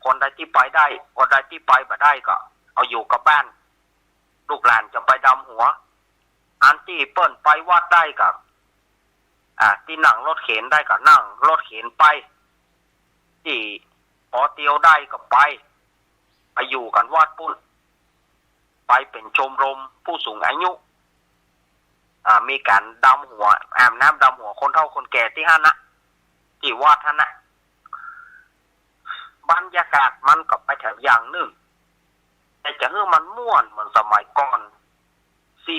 คนใดที่ไปได้คนใดที่ไปบ่ได้ก็เอาอยู่กับบ้านลูกหลานจะไปดำหัวอันที่เปิ้นไปวัดได้กับที่นั่งรถเข็นได้ก็นั่งรถเข็นไปที่พอเตียวได้ก็ไปอยู่กันวัดปุ่นไปเป็นชมรมผู้สูงอายุมีการดำหัวอาบน้ำดำหัวคนเฒ่าคนแก่ที่ฮั่นนะที่วัดฮั่นนะบรรยากาศมันก็ไปแถวอย่างนึงแต่จะให้มันม่วนเหมือนสมัยก่อน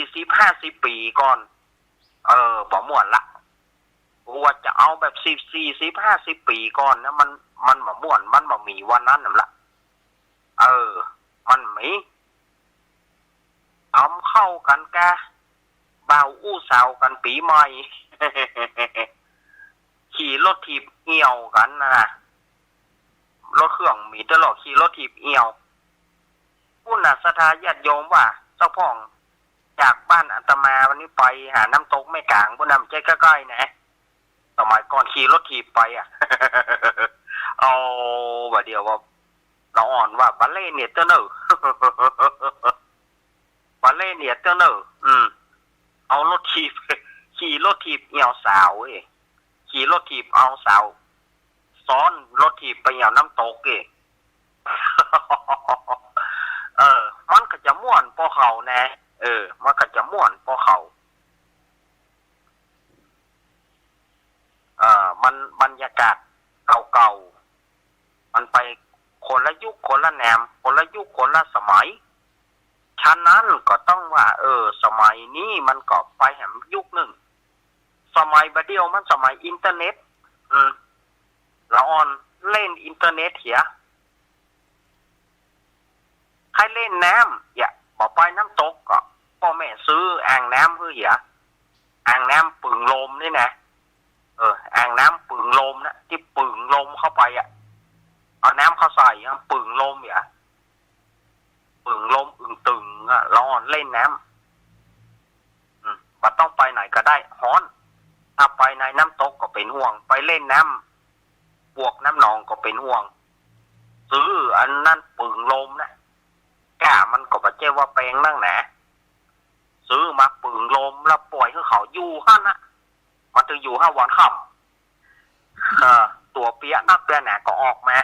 40-50 ปีก่อนบ่ม่วนละว่าจะเอาแบบ40-50 ปีก่อนนะมันบ่ม่วนมันบ่มีวันนั้นนั่นล่ะมันมีเอาเข้ากันกะบ่าวอู้สาวกันปีใหม่ ขี่รถถีบเอี่ยวกันนะรถเครื่องมีตลอดขี่รถถีบเอี่ยวผู้น่ะศรัทธาญาติโยมว่าเจ้าพ่องจากบ้านอาตมาวันนี้ไปหาน้ำตกแม่กลางผู้นำใจใกล้ๆนะสมัยก่อนขี่รถถีบไปเอาว่าเดียวว่าเราอ่อนว่าบัลเล่เนี่ยเจ้าเนอ บัลเล่เนี่ยเจ้าเนอเอารถถีบขี่รถถีบเอี่ยวสาวขี่รถถีบเอาสาวซ้อนรถถีบไปเอี่ยวน้ำตกมันก็จะม่วนพอเขาแน่มันก็จะม่วนพอเขามันบรรยากาศเก่าๆมันไปคนละยุคคนละแนวคนละยุคคนละสมัยฉะนั้นก็ต้องว่าสมัยนี้มันก็ไปแหมยุคหนึ่งสมัยบัดเดียวมันสมัยอินเทอร์เน็ตละออนเล่นอินเทอร์เน็ตเหียใครเล่นน้ำบอกไปน้ำตกก็พ่อแม่ซื้ออ่างน้ำเพื่อเหียอ่างน้ำปึ่งลมนี่นะอ่างน้ำปึ่งลมนะที่ปึ่งลมเข้าไปเอาน้ำเข้าใส่ปึ่งลมปึ่งลมอึ่งตึงร้อนเล่นน้ำมันต้องไปไหนก็ได้ฮ้อนถ้าไปในน้ำตกก็เป็นห่วงไปเล่นน้ำบวกน้ำหนองก็เป็นห่วงซื้ออันนั้นปึ่งลมนะกะมันก็บ่เจ้ว่าแปลงนั่งนะซื้อมาปึ่งลมแล้วปล่อยให้เขาอยู่หั่นนะมันจะอยู่5 วันค่ำตัวเปียนักเปียหนาก็ออกมา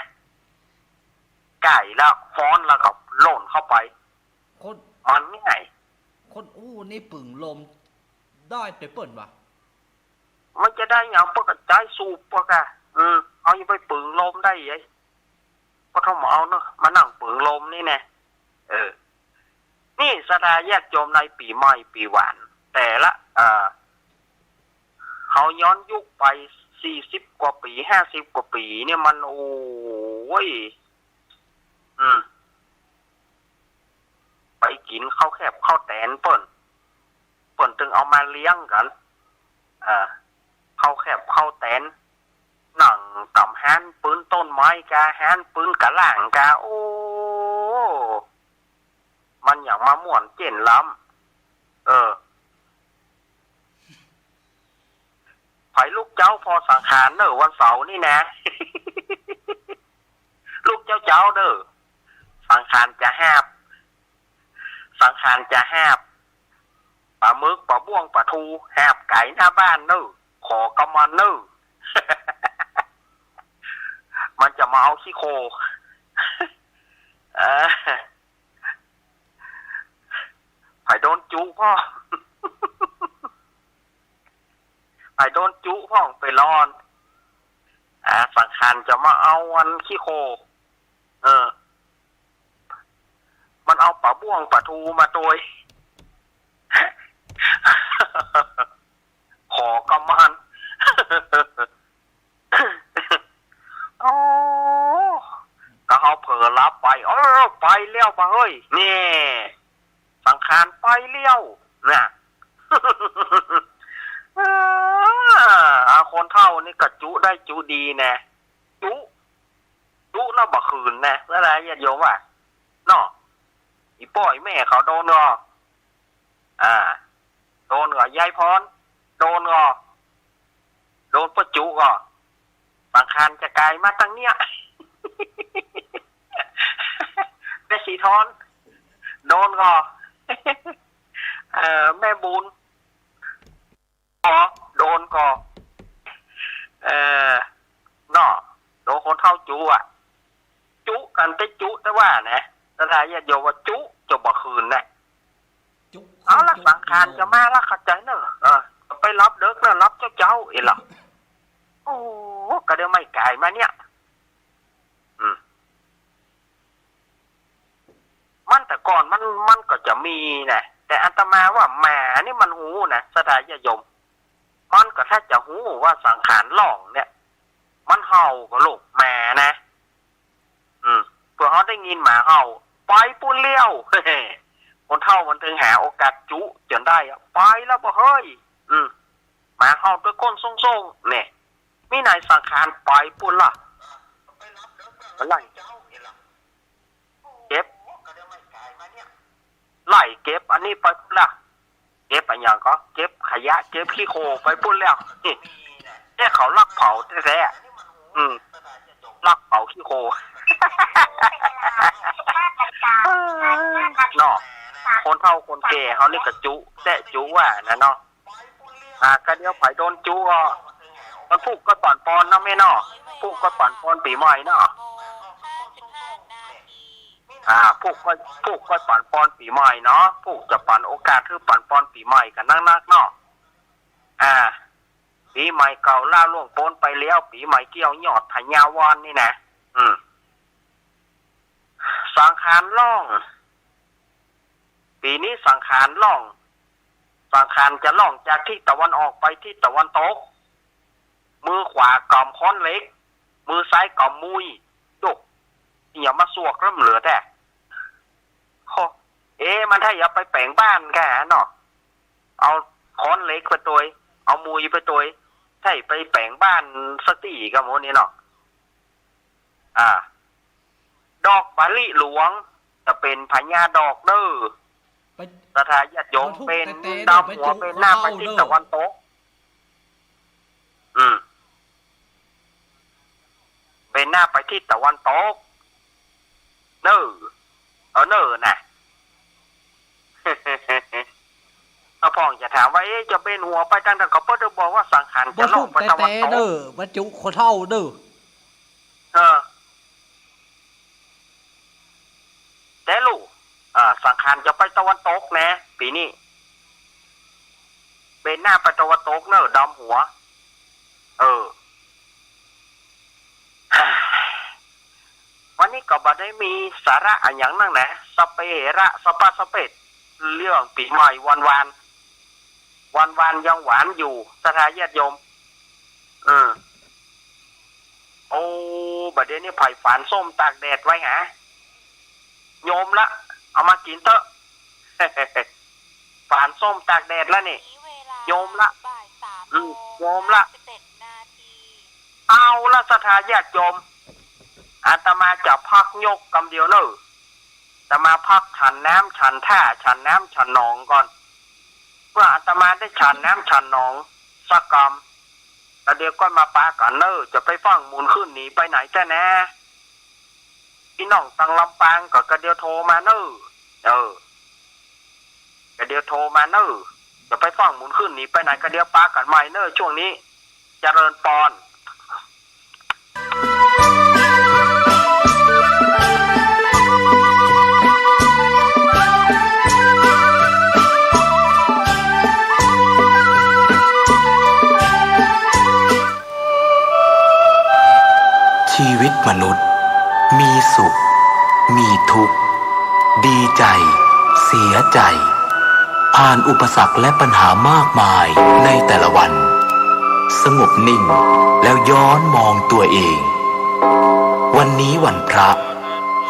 ไก่แล้วฟ้อนแล้วก็โล่นเข้าไปมันง่ายคนอู้นี่ปึ่งลมได้ไปเปิ่นวะมันจะได้อย่างปกติสูบปกเอาอยู่ไปปึ่งลมได้ยัยก็ต้องมาเอาเนอะมานั่งปึ่งลมนี่แน่นี่ศรัทธาญาติโยมในปีใหม่ปีหวานแต่ละเขาย้อนยุคไป40 กว่าปี50 กว่าปีเนี่ยมันโอ้ยไปกินข้าวแคบข้าวแตนเปิ่นถึงเอามาเลี้ยงกันข้าวแคบข้าวแตนหนังกำแฮนปืนต้นไม้กาแฮนปืนกะหล่างกาโอ้มันอย่างมาม่วนเจนล้ำไผลูกเจ้าพอสังขารเนอะวันเสาร์นี่นะ ลูกเจ้าเด้อสังขารจะแฮบปลาหมึกปลาบ้วงปลาทูแฮบไก่หน้าบ้านเนอะขอกำมันเนอะ มันจะมาเอาขี้โค ไผ่โดนจุพ่อ ไผ่โดนจุพ่อไปรอนสังขารจะมาเอาวันขี้โคมันเอาปลาบ้วงปลาทูมาโดย ขอกำมัน โอ้ก็เขาเผลอรับไปไปเลี้ยวมาเฮ้ยนี่สังขารไปเลี้ยวนะ คนเท่านี่ก็จุได้จุดีแน่จุแล้วบ่คืนแน่แล้วอะไรญาติโยมว่าเนาะอีป้อยแม่เขาโดนงอโดนยายพรโดนประจุสังขารจะกลายมาตั้งเนี้ย ช้อน โดนก็ แม่บุญก็โดนก็นอโดนคนเท่าจุอ่ะ จุกันไปจุแต่ว่านะแต่ถ้าญาติโยมว่าจุจะบ่คืนนะเอาละสังขารจะมาละเข้าใจเนอะไปรับเด็กเนอะรับเจ้าเอ๋ล่ะโอ้ก็เดี๋ยวไม่ไกลมาเนี่ยมันแต่ก่อนมันก็จะมีนะแต่อาตมาว่าหมานี่มันหูนะสถานญาติโยมมันก็ถ้าจะหูว่าสังขารหล่องเนี่ยมันเห่าก็ลูกแหมานะเพื่อเขาได้ยินหมาเห่าไปปุ้นเลี้ยวคนเท่ามันถึงหาโอกาสจุจนได้ไปแล้วบ่เฮ้ยหมาเห่าด้วยก้นส่งๆเนี่ยมีนายสังขารไปปุ้นล่ะอะไรเก็บไล่เก็บอันนี้ไปล่ะเก็บอะไรอย่างก็เก็บขยะเก็บขี้โคไปปุ้นแล้วนี่เนี่ยเขาลักเผาแท้ๆลักเผาขี้โคเนาะคนเฒ่าคนแก่เขานี่ก็จุแต่จุว่านะเนาะก็เดี๋ยวไผโดนจุก็มันพูกก็ป่อนปอนเนาะแม่เนาะพูกก็ป่อนปอนปีใหม่เนาะพูกก็ป่อนปอนปีใหม่เนาะพูกจะป่อนโอกาสคือป่อนปอนปีใหม่กันนักๆเนาะปีใหม่เก่าล่าล่วงพ้นไปแล้วปีใหม่เกี่ยวยอดพญาวอนนี่นะสังขารล่องปีนี้สังขารล่องสังขารจะล่องจากที่ตะวันออกไปที่ตะวันตกมือขวากำค้อนเล็กมือซ้ายกำมุยจุกอย่ามาสวกเริ่มเหลือแต่มันถ้าอย่าไปแปลงบ้านแกเนาะเอาค้อนเล็กไปตัวเอามุยไปตัวใช่ไปแปลงบ้านสักตีกับโมนี้เนาะดอกมะลิหลวงจะเป็นพญาดอกเด้อสถานญาติโยมเป็นดาวหัวเป็นหน้าไปทิศตะวันตกเป็นหน้าไปทิศตะวันตกเน้อเน้อน่ะถ้าพ่องจะถามว่าจะเป็นหัวไปตั้งแต่ก็เพิ่นบอกว่าสังขารจะลงไปตะวันตกบรรจุคนเท่าเด้อแต่ลูกสังขารจะไปตะวันตกนะปีนี้เป็นหน้าไปตะวันตกเนอะดำหัววันนี้ก็บ่ได้มีสาระอะไรอย่างนั้นนะสเประสปาสเปดเรื่องปีใหม่วันยังหวานอยู่สถานญาติโยมบัดเดี๋ยวนี้ไผ่ฝานส้มตากแดดไว้หาโยมละเอามากินเถอะ ฝานส้มตากแดดแล้วนี่โยมละโยมละเอาละสถานญาติโยมอาตมาจะพักยกกำเดียวเนอะอาตมาพักฉันน้ำฉันท่าฉันน้ำฉันหนองก่อนเมื่ออาตมาได้ฉันน้ำฉันหนองสักกำแล้วเดี๋ยวก็มาปากันเนอะจะไปฟังมูลขึ้นหนีไปไหนจ้ะนะพี่น้องตังลำปางก็กระเดียวโทรมาเนอะกระเดียวโทรมาเนอะจะไปฟังมูลขึ้นหนีไปไหนกระเดียวปากันใหม่เนอะช่วงนี้เจริญปอนชีวิตมนุษย์มีสุขมีทุกข์ดีใจเสียใจผ่านอุปสรรคและปัญหามากมายในแต่ละวันสงบนิ่งแล้วย้อนมองตัวเองวันนี้วันพระ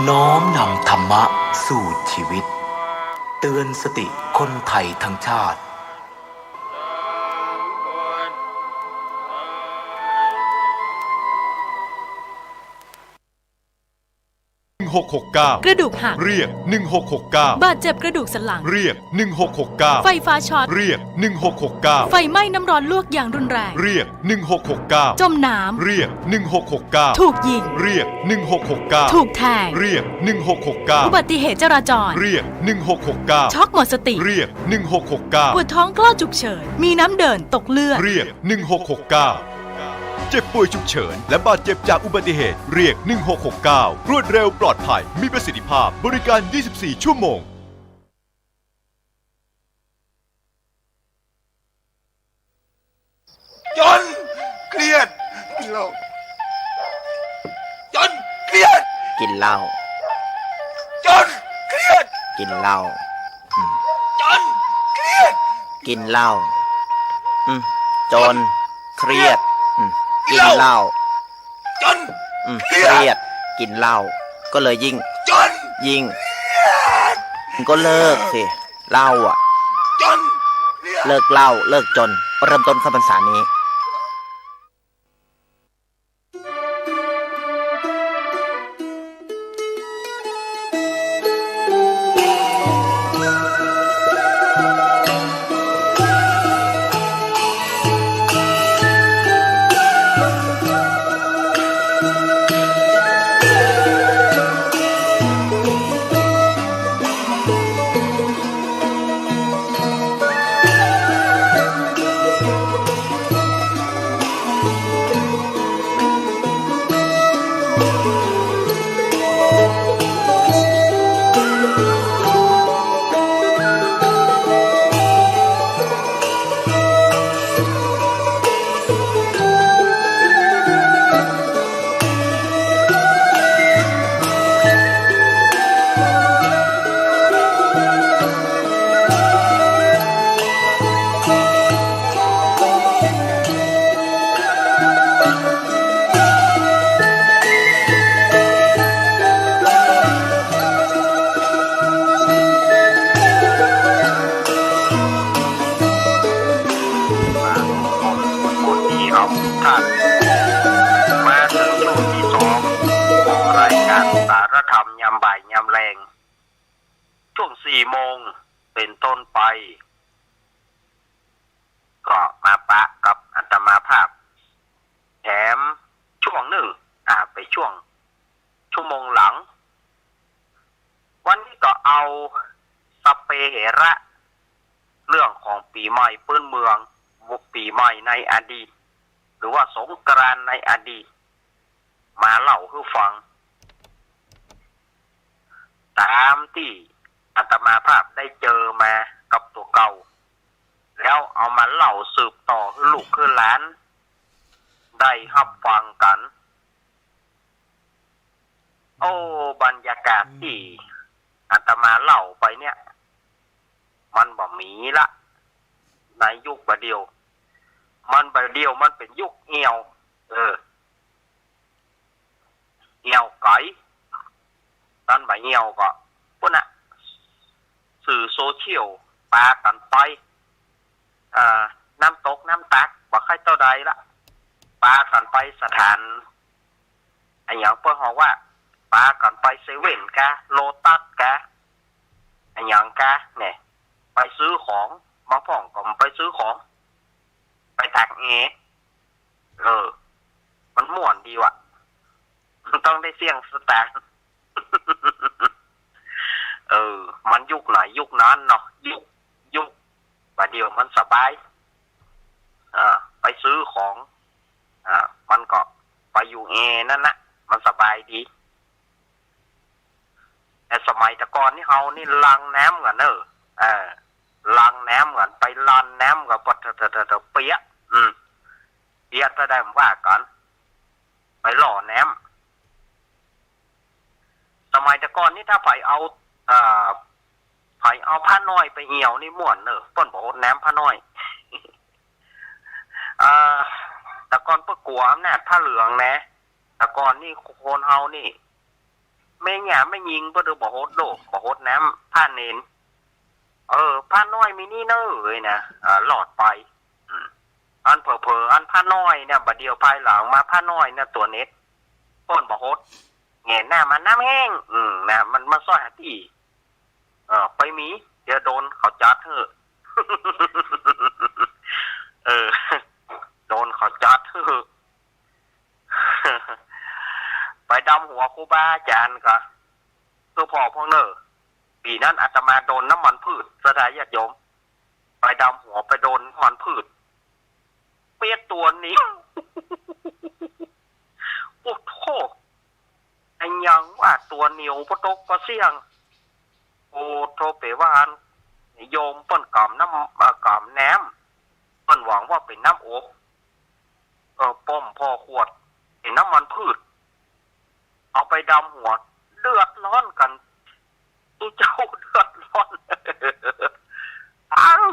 น้อมนำธรรมะสู่ชีวิตเตือนสติคนไทยทั้งชาติค 1669 กระดูกหัก เรียก1669 บาดเจ็บกระดูกสันหลัง เรียก1669 ไฟฟ้าช็อต เรียก1669 ไฟไหม้น้ำร้อนลวกอย่างรุนแรง เรียก1669 จมน้ เรียก1669 ำถูกยิง เรียก1669 ถูกแทง เรียก1669 อุบัติเหตุจราจร เรียก1669 ช็อกหมดสติ เรียก1669 ปวดท้องกล้าฉุกเฉิน มีน้ำเดินตกเลือด เรียก1669 เจ็บป่วยฉุกเฉินและบาดเจ็บจากอุบัติเหตุเรียก1669รวดเร็วปลอดภัยมีประสิทธิภาพบริการ24ชั่วโมงจนเครียดกินเหล้าจนเครียด กินเหล้า จนเครียด กินเหล้า จนเครียด กินเหล้าจนเครียดกินเหล้า จน เครียด กินเหล้าก็เลยยิ่ง จน ก็เลิกสิเหล้าอ่ะ จนเครียด เลิกเหล้าเลิกจนเริ่มต้นเข้าพรรษานี้คนดีครับท่านมาถึงช่วงที่สองของรายการสารธรรมยามบ่ายยามแรงช่วง4 โมงเป็นต้นไปก็มาปะกับอาตมาภาพแถมช่วงหนึ่งไปช่วงชั่วโมงหลังวันนี้ก็เอาสเปเหระเรื่องของปีใหม่พื้นเมืองปีใหม่ในอดีตหรือว่าสงกรานต์ในอดีตมาเล่าให้ฟังตามที่อาตมาภาพได้เจอมากับตัวเก่าแล้วเอามาเล่าสืบต่อให้ลูกให้หลานได้รับฟังกันโอ้บรรยากาศที่อาตมาเล่าไปเนี่ยมันบ่มีละในยุคบัดเดียวมันเป็นยุคเอียวเอียวไก่ตอนบ่เอียวก็พวกน่ะสื่อโซเชียลปากันไปน้ำตกน้ำตักบ่ใครเท่าใดละปากันไปสถานอย่างเพิ่นเฮาว่าปากันไปเซเว่นกะโลตัสกะอย่างกะเนี่ยไปซื้อของบางพ่องก็ไปซื้อของไปตักมันม่วนดีว่ะต้องได้เสี่ยงสตางค์ มันยุคไหนยุคนั้นเนาะยุคบัดเดียวมันสบายไปซื้อของมันก็ไปอยู่นั่นนะมันสบายดีแต่สมัยตะกอนนี่เฮานี่ลังน้ำกันลังน้ำกันไปลันน้ำกับปะเปียะเปียะถ้าได้ว่ากันไปหล่อน้ำสมัยตะกอนนี่ถ้าไผเอาผ้าน้อยไปเหี่ยวนี่ม่วนต้นบอกน้ำผ้าน้อยตะกอนเพื่อกลัวแน่ผ้าเหลืองนะตะกอนนี่โคนเฮานี่ไม่หยาไม่ยิงเพื่อบอกโหดโลกบอกโหดน้ำผ้าเนนผ้าน้อยมินี่เลยนะหลอดไปอันเผลออันผ้าน้อยเนี่ยบัดเดียวภายหลังมาผ้าน้อยเนี่ยตัวเน็ตต้นบอกโหด แง่หน้ามันน้ำแห้งนะมันมาซ่อยหาที่ไปมีเดี๋ยวโดนเขาจัดเถอะ โดนเขาจัดเถอะ ไปดำหัวครูบาอาจารย์ก็คือพ่อพ่อเนอปีนั้นอาตมาโดนน้ำมันพืชสถานญาติโยมไปดำหัวไปโดนน้ำมันพืชเปียกตัวนี้ โอ้โหไอ้ยังว่าตัวเหนียวปะตกปะเสี่ยงโอ้โทเปวานโยมเปิ้นกำน้ำกำแหนมเปิ้นหวังว่าเป็นน้ำอบป้อมพอขวดเป็นน้ำมันพืชเอาไปดำหัวเลือดร้อนกันตู้เจ้าเลือดร้อน อ้าว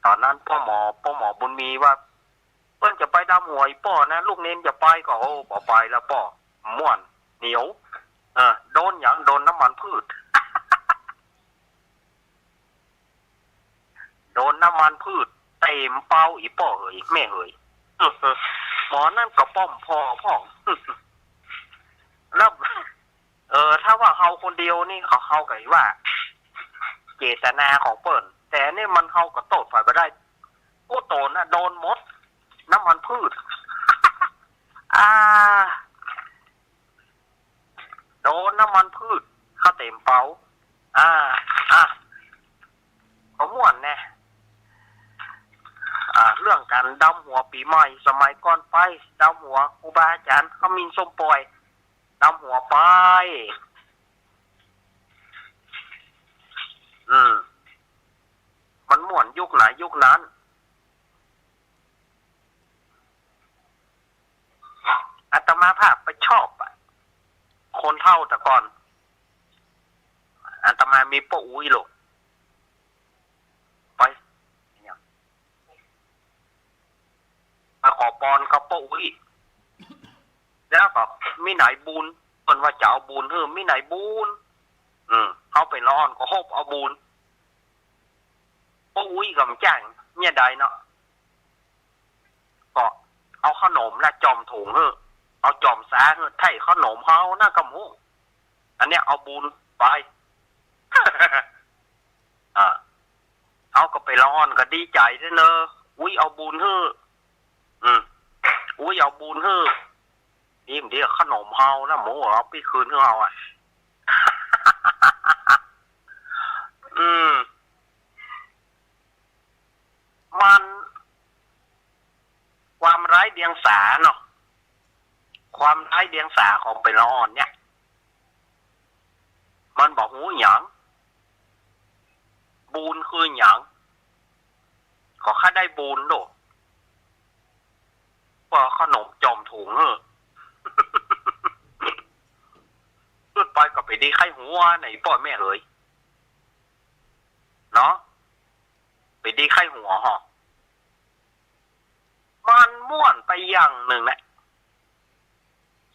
ตอนนั้นพ่อหมอบุญมีว่าเปิ้นจะไปดำหัวอีป้อนะลูกเน้นจะไปก็โอ้บ่ไปแล้วป้อม่วนเหนียวโดนอย่างโดนน้ำมันพืช โดนน้ำมันพืชเต็มเป้าอีป้อเอ๋ยแม่เอ๋ย หมอนั่นก็ป้อมพ่อ แล้วถ้าว่าเฮาคนเดียวนี่เขาไก่ว่าเจตนาของเปิ้นแต่นี่มันเฮาก็โตดฝ่ายไปได้ผู้โตน่ะโดนหมดน้ำมันพืช โดนน้ำมันพืชเข้าเต็มเป้าเขาม่วนแน่เรื่องการดำหัวปีใหม่สมัยก่อนไปดำหัวครูบาอาจารย์เขามินส้มปล่อยดำหัวไปมันม่วนยุคไหนยุคนั้นอาตมาภาพไปชอบคนเท่าแต่ก่อนอาตมามีป้าอุ้ยหรอกไปมาขอปอนกับป้าอุ้ยแล้วก็มีไหนบุญคนว่าจะเอาบุญมีไหนบุญเขาไปนอนก็ฮบเอาบุญป้าอุ้ยกับจ้างเนี่ยใดเนาะก็เอาขนมและจอมถุงเอาจอมสาไถ่ขนมเฮาหน้ากำหูอันเนี้ยเอาบุญไป เอาก็ไปร้อนก็ดีใจด้วยเนอะอุ้ยเอาบุญอุ้ยเอาบุญนี่มันเดียวขนมเฮานะหมูเอาไปคืนเฮามันความไร้เดียงสาเนาะความไร้เดียงสาของไปร้อนเนี่ยมันบอกหูหยังบูนคือหยังขอค่าได้บูนโดว่าขนมจอมถุงพูดไปก็ไปดีไข้หัวไหนป่อแม่เอ๋ยเนาะไปดีไข้หัวห่อมันม่วนไปอย่างหนึ่งแหละ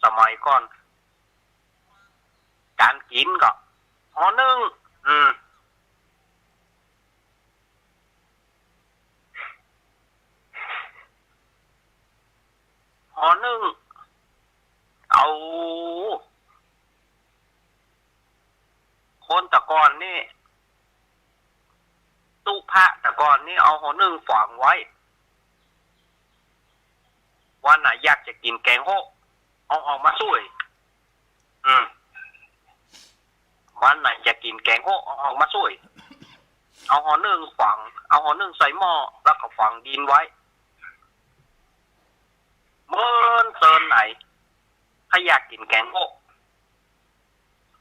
สมัยก่อนการกินก็ห่อนึ่งห่อนึ่งเอาคนตะกอนนี่ตู้พระตะกอนนี่เอาห่อนึ่งฝังไว้วันไหนอยากจะกินแกงโฮเอาออกมาช่วยวันไหนจะกินแกงโฮเอาออกมาช่วยเอาห่อนึ่งฝังเอาห่อนึ่งใส่หม้อแล้วก็ฝังดินไว้เมื่อเตินไหนถ้าอยากกินแกงโฮ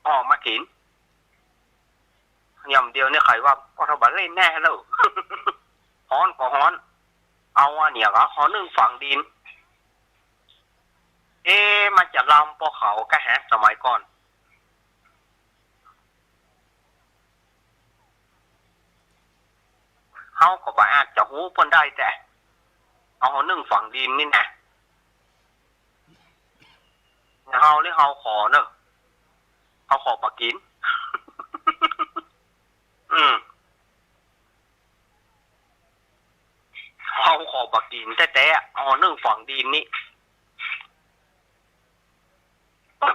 ออกมากินยำเดียวเนี่ยใครว่าก็ทำบัตรเล่นแน่แล้ว ฮ้อนก็ฮ้อนเอาเนี่ยก็ห่อนึ่งฝังดินมันจะลำพอเขาก็ฮะสมัยก่อนเขาก็บ่อาจจะหูเพิ่นได้แต่เอานึ่งฝังดินนี่นะเฮาหรือเฮาขอเนอะเขาขอปากิน เฮาขอปากินแต่เอานึ่งฝังดินนี่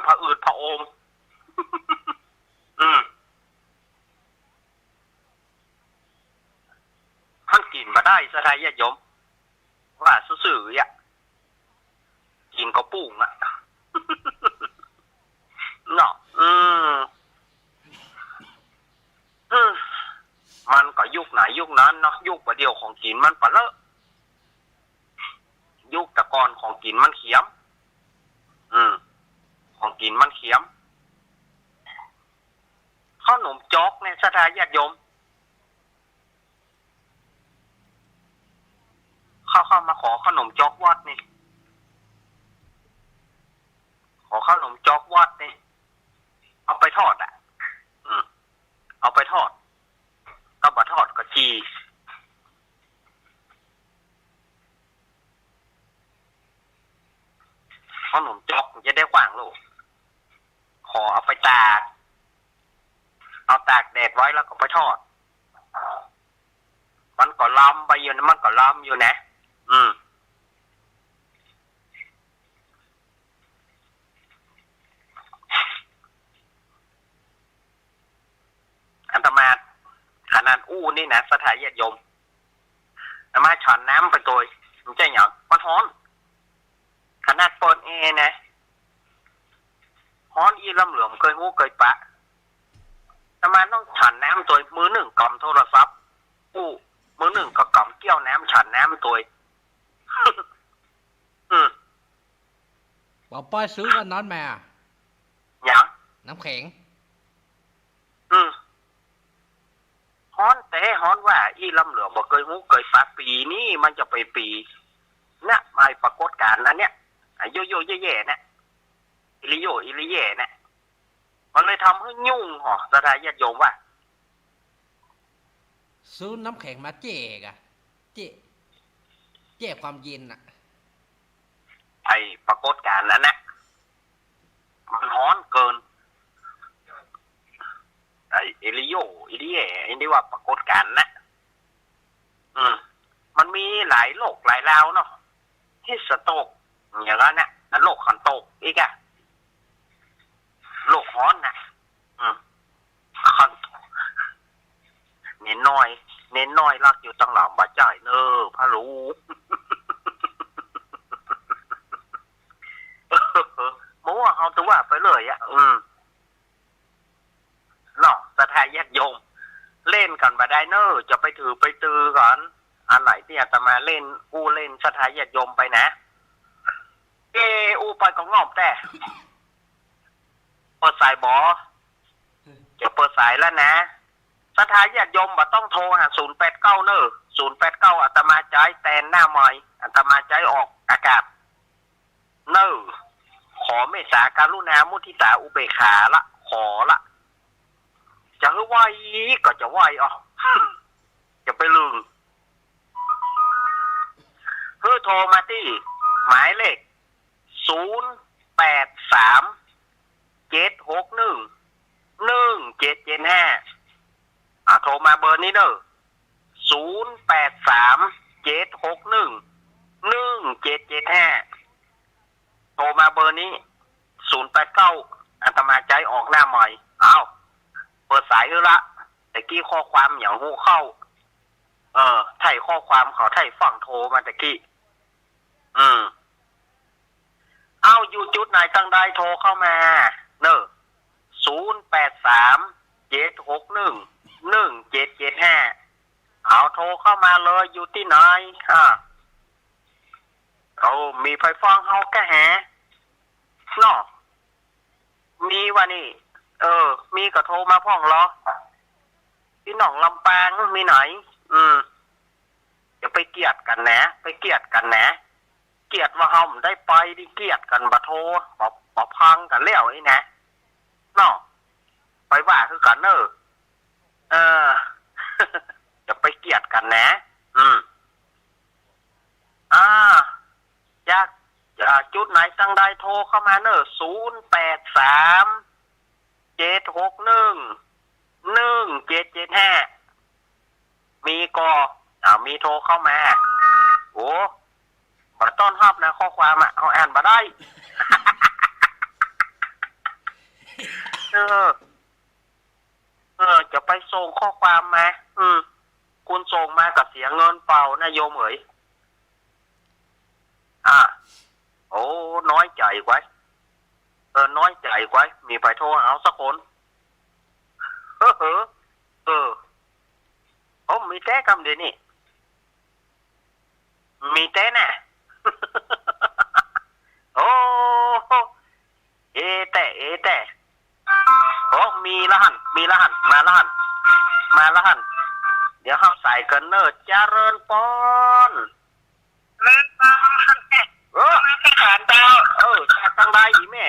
ผะอืดผะโอม ท่านกินมาได้สถายญาติโยมว่าซื่อๆอ่ะกินก็ปุ้งอ่ะ เนาะมันก็ยุคไหนยุคนั้นเนาะยุคประเดียวของกินมันปะเลอะยุคตะกอนของกินมันเขียมของกินมันเขียมขนมจอกเนี่ยสถายญาติโยมเข้ามาขอขนมจอกวัดนี่ขอขนมจอกวัดนี่เอาไปทอดอ่ะเอาไปทอดก็บะทอดก็จีขนมจอกจะได้กว้างลูกขอเอาไปตากเอาตากแดดไว้แล้วก็ไปทอดมันก็ล้ำไปอยู่นะมันก็ล้ำอยู่นะอันตมาขนาดอู้นี่นะสถานญาติโยมอันมาฉอนน้ำไปตัวมันจะหยังมันฮ้อนขนาดเปิดเอนะฮ้อนอีลำเหลือมเคยหู้เคยปะอันมาต้องฉอนน้ำตัวมือหนึ่งกำโทรศัพท์อู้มือหนึ่งกับกำเกี้ยวน้ำฉอนน้ำตัว บอกป้ายซื้อวันนั้นมา หยัง น้ำแข็ง ฮ้อนแต่ฮ้อนว่าอีลำเหลือบอกเคยหู้เคยปะปีนี้มันจะไปปีเนี่ยไม่ปรากฏการณ์นั้นเนี่ยโยโย่แย่ๆเนี่ยอิริโยอิริเย่เนี่ยมันเลยทำให้ยุ่งหรอสถานญาติโยมว่า ซื้อน้ำแข็งมาเจ๊กอะเจ๊ความเย็นอะไอ้ปรากฏการณ์นั้นนะมันฮ้อนเกินไอ้อิริโยอิริเย่ไอ้นี่ว่าปรากฏการณ์นะมันมีหลายโรคหลายราวเนาะที่สโตกอย่างนั้นนะโรคขันโตกอีกอะโรคฮ้อนนะขันเน้นน้อยรักอยู่ตั้งหลังบาดใจเนอพะรู้ มัวเอาตัวว่าไปเลยอ่ะเนาะสถานญาติโยมเล่นกันมาได้เนอจะไปถือไปตือก่อนอันไหนที่อาตมาเล่นอูเล่นสถานญาติโยมไปนะอูไปก็งอมแต่เปิดสายบอจะเปิดสายแล้วนะสถานญาติโยมบ่ต้องโทรหา089เนอ089อาตมาใจแตนหน้าใหม่อาตมาใจออกอากาศเนอขอเมตตาการุณามุทิตาอุเบกขาละขอละจะให้ไหวก็จะไหวอ๋อ จะไปลืมเพื่อโทรมาที่หมายเลข0837611775โทรมาเบอร์นี้เด้อ0837611775โทรมาเบอร์นี้089อาตมาใจออกหน้าใหม่เปิดสายละแต่กี้ข้อความอย่างหูเข้าไถ่ข้อความเขาไถ่ฝั่งโทรมาแต่กี้อยู่จุดไหนตั้งได้โทรเข้ามาเนอะ0837611775โทรเข้ามาเลยอยู่ที่ไหนมีไฟฟ้าเฮาแก่แหเนาะมีวะนี่มีก็โทรมาพ่องเหรอพี่น้องลำปางมีไหนอย่าไปเกลียดกันนะไปเกลียดกันนะเกลียดว่าเฮาได้ไปดิเกลียดกันบ่โทรบ่พังกันแล้วไอ้นะเนาะไปว่าคือกันเนอะอย่าไปเกลียดกันนะจากจุดไหนตั้งได้โทรเข้ามาเนอะ0837611775มีก็มีโทรเข้ามาโอ้บ่ต้อนรับนะข้อความเอาอ่านบ่ได้ เออ จะไปส่งข้อความมาคุณส่งมากับเสียเงินเปล่านะโยมเอ๋ยโอ้น้อยใจไว้น้อยใจไว้มีไปโทรเอาสักคนผมมีแต่คำเดียวนี่มีแต่น่ะ โอ้เอแต่โอ้มีละหันมาละหันเดี๋ยวเขาใส่กันเนอร์เจริญปอนเล่นปอนไม่ใช่ขานดาวจากทางใดอีแม่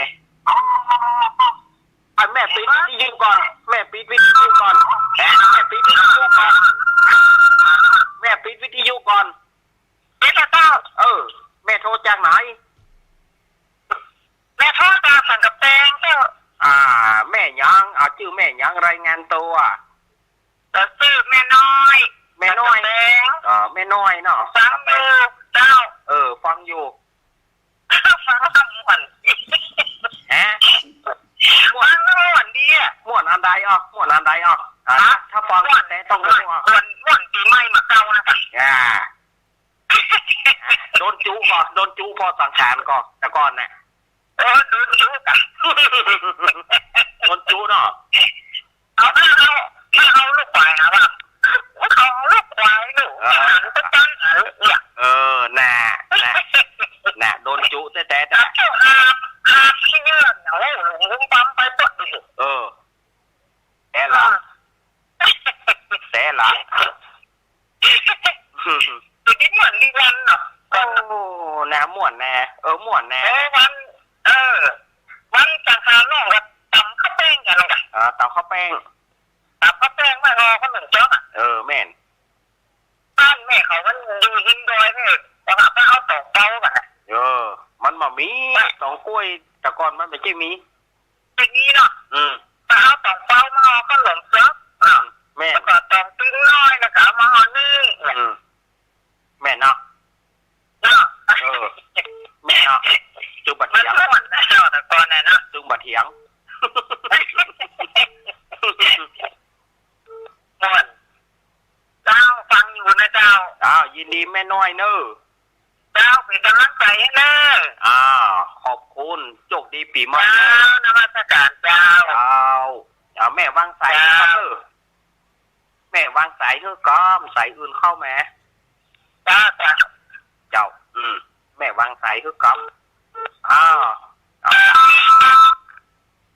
แม่ปิดวิทยุก่อนแม่ปิดวิทยุก่อนแม่ปิดวิทยุก่อนแม่ปิดเจ้าแม่โทรจากไหนแม่โทรจากสังกัดแตงเจ้าแม่ยังเอาชื่อแม่ยังรายงานตัวชื่อแม่น้อยแม่น้อยแม่น้อยเนาะฟังอยู่เจ้าฟังอยู่ฟังม่วนม่วนดีอ่ะม่วนอันใดอ่ะถ้าฟังแต่ต้องม่วนปีใหม่มาเก่านะโดนจูพอสังขารก่อนแต่ก่อนน่ะโดนจูกันโดนจูเนาะเอาลูกควายครับเอาลูกควายลูกน่ะโดนจุแต่ที่เงื่อนลุงปั๊มไปตัวแต่ละตัวนี้เหมือนดีวันเนาะโอ้น่ะม่วนแน่ม่วนแน่วันจังหาน้องกับตำข้าวแป้งกันเลยตำข้าวแป้งไม่รอเขาหนึ่งจ๊อกแม่นบ้านแม่เขามันอยู่หินดอยนี่แต่ว่าเขาตอกเป้ากันนะมันมามีตองกล้วยแต่ก่อนมันไม่ใช่มีอย่างนี้เนาะแต่เขาตอกเป้ามาเขาหลงจ๊อกแม่แล้วก็ตอกติ้งน้อยแล้วก็มาหอนี่แม่เนาะแม่เนาะจุบัดเถียงแต่ก่อนน่ะนะจุบัดเถียงเจ้าฟังอยู่นะเจ้ายินดีแม่น้อยเนอะเจ้าเป็นกำลังใจให้เนอะขอบคุณโชคดีปีใหม่เจ้านมัสการเจ้าแม่วางสายครับแม่วางสายเฮ้ก้อมสายอื่นเข้าแม่เจ้าแม่วางสายเฮ้ก้อม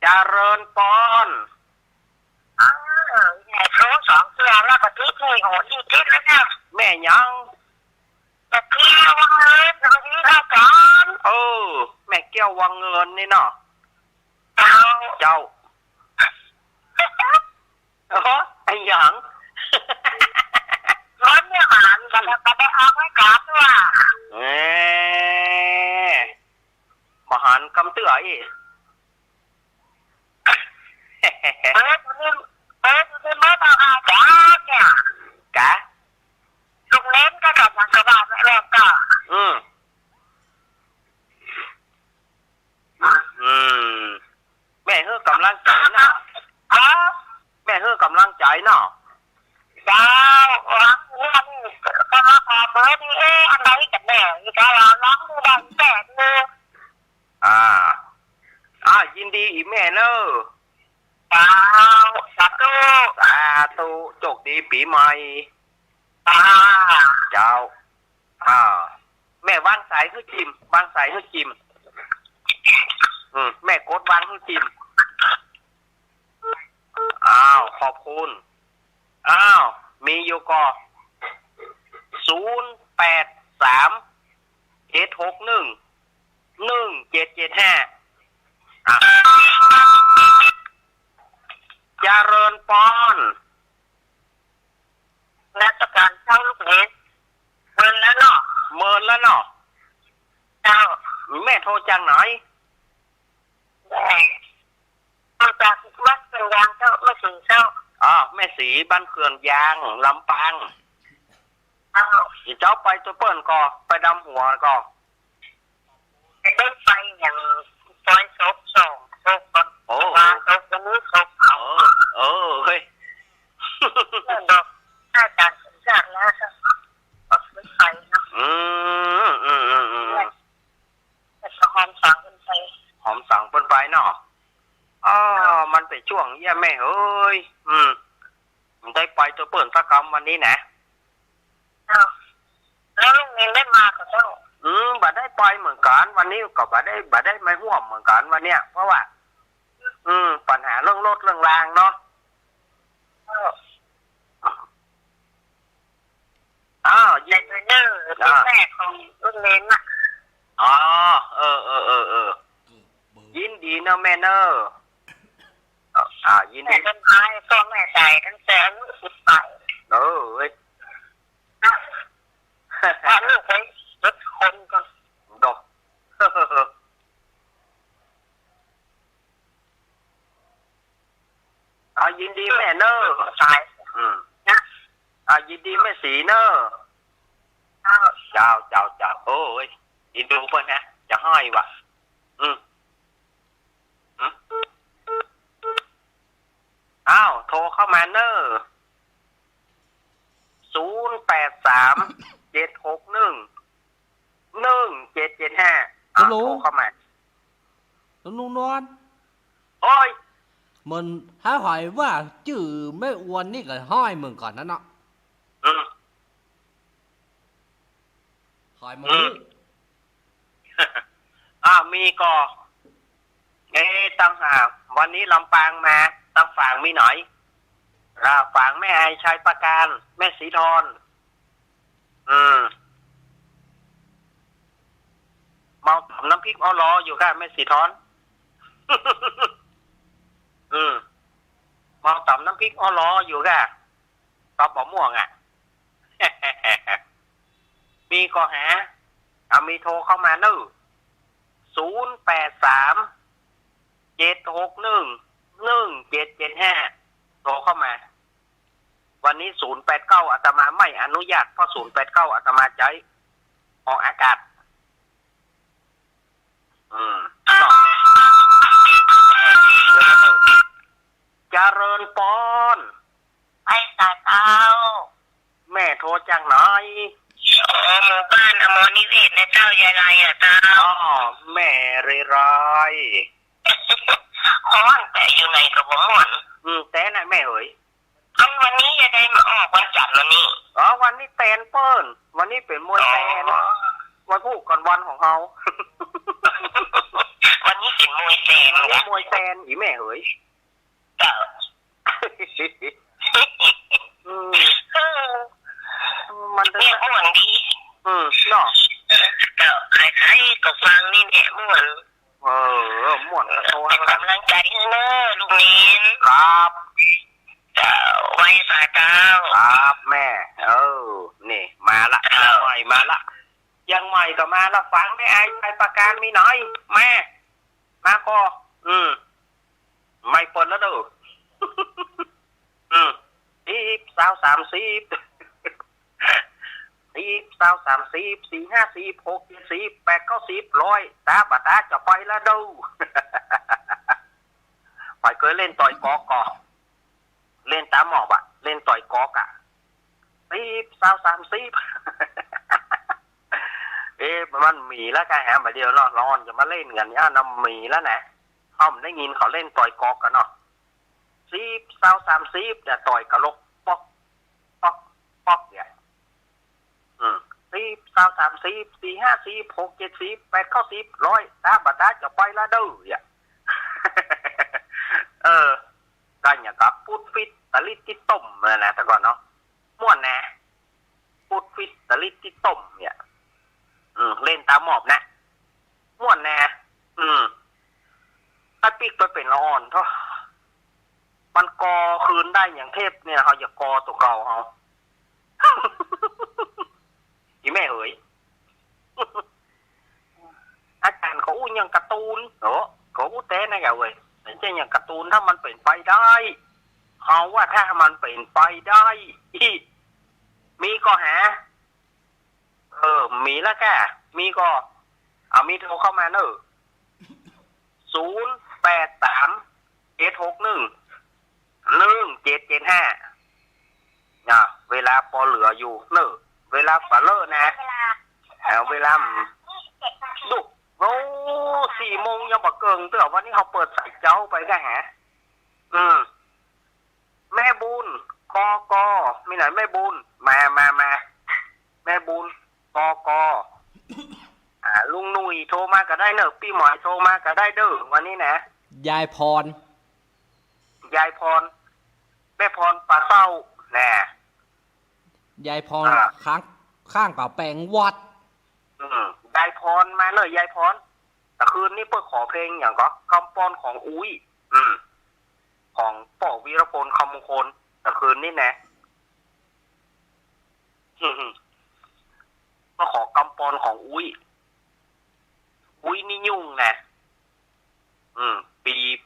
เจริญปอนแม่โทร2เทื่อแล้วก็ที่โหดที่คิดแล้วเนี่ยแม่ยังแต่เกี่ยววังเงินตรงนี้เท่ากันแม่เกี่ยววังเงินนี่เนาะเจ้าไอ้หยังร้อนเนี่ยหันกันแล้วก็ได้เอาไว้กราบด้วยมาหันคำเตืออีไม่ต้องเอาจ้าเนี่ยกะลุงเล่นก็กับยังกระบาดไม่รอดก็แม่เฮ้อกำลังใจเนาะแม่เฮ้อกำลังใจเนาะเจ้าหลังวันก็มาขอเบอร์นี่อะไรกันแน่อีกแล้วน้องดูดังแต่ดูยินดีอีแม่เนอะสาธุโชคดีปีใหม่เจ้าแม่วางสายให้จิมแม่กดวางให้จิมขอบคุณมีอยู่ก็083-761-1775เจริญปอนราชการเจ้าลูกเล็กเมินแล้วเนาะเจ้าแม่โทรจากไหนโทรจากวัดเขื่อนยางเจ้าแม่สีเจ้าแม่สีบ้านเขื่อนยางลำปางเจ้าไปตัวเปิ้ลก็ไปดำหัวก็ได้ไปอย่างซอยศพ2ศพก่อนศพวันนี้ แต่ช่วงเยี่ยแม่เอ้ยได้ไปตัวเปิ่นสักกรรมวันนี้นะแล้วลุงเองได้มากับเจ้าบัดได้ไปเหมือนกันวันนี้ก็บัดได้ไม่ห่วงเหมือนกันวันเนี้ยเพราะว่าปัญหาเรื่องรถเรื่องรางเนาะเด็กเนอร์เป็นแม่ของรุ่นเน้นอ่ะยินดีเนอะแม่เนอร์ยิน แต่ ดี ต้นท้ายก็แม่ใจตั้งแต่อายุ18เว้ย ว่าลูกไปรถคนก็ดอกยินดีแม่เนอร์ตายนะยินดีแม่สีเนอร์เจ้าโอ้ยยินดูเพื่อนนะจะห้อยว่ะโทรเข้ามาเนอร์0837611775โทรเข้ามาลุงนวลโอ้ยมันหาหอยว่าจื่อไม่อ้วนนี่ก็ห้อยมึงก่อนนะเนาะหอยมึงมีก็ตั้งหากวันนี้ลำปางมาตั้งฝางมีหน่อยฝางแม่ไอชัยประการแม่สีทรเมาต่ำน้ำพริกอ้อล้ออยู่ค่ะแม่สีทรเมาต่ำน้ำพริกอ้อล้ออยู่ค่ะตอบบ่ม่วงมีก็หามีโทรเข้ามา083 7611775โทรเข้ามาวันนี้089อาตมาไม่อนุญาตเพราะ089อาตมาใช้ออกอากาศเจริญปอนไอ้ตาเต้าแม่โทรจากไหนหมู่บ้านอมรนิเวศในเจ้ายายไรเต้าแม่เรไรห้องแต่อยู่ไหนกับผมหมดแต่น่ะแม่เอ๋ยวันนี้จะได้มาออกวันจันทร์วันนี้วันนี้แตนเปิ้ลวันนี้เป็นมวยแตนวันพูดก่อนวันของเขาวันนี้เป็นมวยแตนวันนี้มวยแตนอีแม่เอ๋ยมันเนี่ยม่วนดีเนาะใครๆก็ฟังนี่เนี่ยม่วนม่วนโตกำลังใจเนอะลุงเน้นครับไว้สายเต้าครับแม่นี่มาละใหม่มาละยังใหม่ก็มาละฟังไม่ไอ้ใครประการมีหน่อยแม่มาก็ไม่เปิดแล้วดู10 20 30 40 50 60 70 80 90 100ตาบัตาจะไปแล้วดูไปเคยเล่นต่อยกอกเล่นตามหมอบเล่นต่อยกอก30 มันมีแล้วกันมาเดียวเนาะร้อนจะมาเล่นกันน้ำมีแล้วนะเขาได้ยินเขาเล่นต่อยกอกกันเนาะ30 แต่ต่อยกระลกป๊อกเนี่ย30 40 50 60 70 80 90 100ตาบัตาจะไปแล้วดูกันอย่างกับพูดฟิตตะลิดที่ต้มเลยนะแต่ก่อนเนาะม่วนนะพูดฟิตตะลิดที่ต้มเนี่ยเล่นตามหมอบนะม่วนนะถ้าปิกไปเป็นละอ่อนเท่ามันกอคืนได้อย่างเทพเนี่ยเขาอย่ากอตัวเก่าเขาอีแม่เอ๋ยอาจารย์เขาอู้ยังการ์ตูนเขาอู้เต้นะแกเว้ยไม่ใช่อย่างการ์ตูนถ้ามันเป็นไปได้เขาว่าถ้ามันเป็นไปได้มีก็หามีแล้วแกมีก็มีโทรเข้ามาเนอะ0837611775เวลาพอเหลืออยู่เนอะเวลาปลาเลอะนะเวลาดุ4 โมงยังบ่เกินเตือวันนี้เขาเปิดสายเจ้าไปก็หา แม่บุญกมีไหนแม่บุญมาแม่บุญกลุงหนุ่ยโทรมาก็ได้เนอะพี่หมอยโทรมาก็ได้เด้อวันนี้นะ ยายพร ยายพรแม่พรปลาเต้าแน่ ยายพรข้างกับแปลงวัด ยายพรมาเนอะยายพรแต่คืนนี้เพื่อขอเพลงอย่างก็คำป้อนของอุ้ยของป่อวีรพลคำมงคลแต่คืนนี้นะก็ขอกำปอนของอุ้ยนี่ยุ่งนะ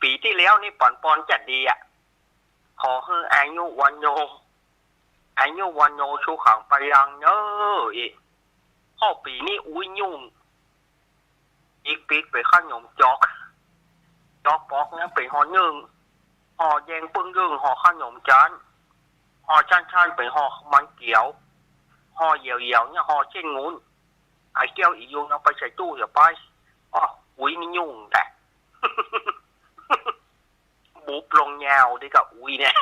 ปีที่แล้วนี่ปอนจัดดีอ่ะขอให้อายุวันโยชูขังไปยังเนอะอีกข้อปีนี้อุ้ยยุ่งอีกปีไปข้าหยมจอกปอกนะไปหอยึงหอแยงปึ้งยึงหอข้าหยมจานหอชันไปหอมันเกี่ยวหอเหี่ยวเนี่ยหอเช่นงูนไอ้แก้วอียุงเอาไปใส่ตู้อย่าไปอุ้ยนี่ยุ่งแต่ บุบลงยาวด้วยกับอุ้ยเนี่ย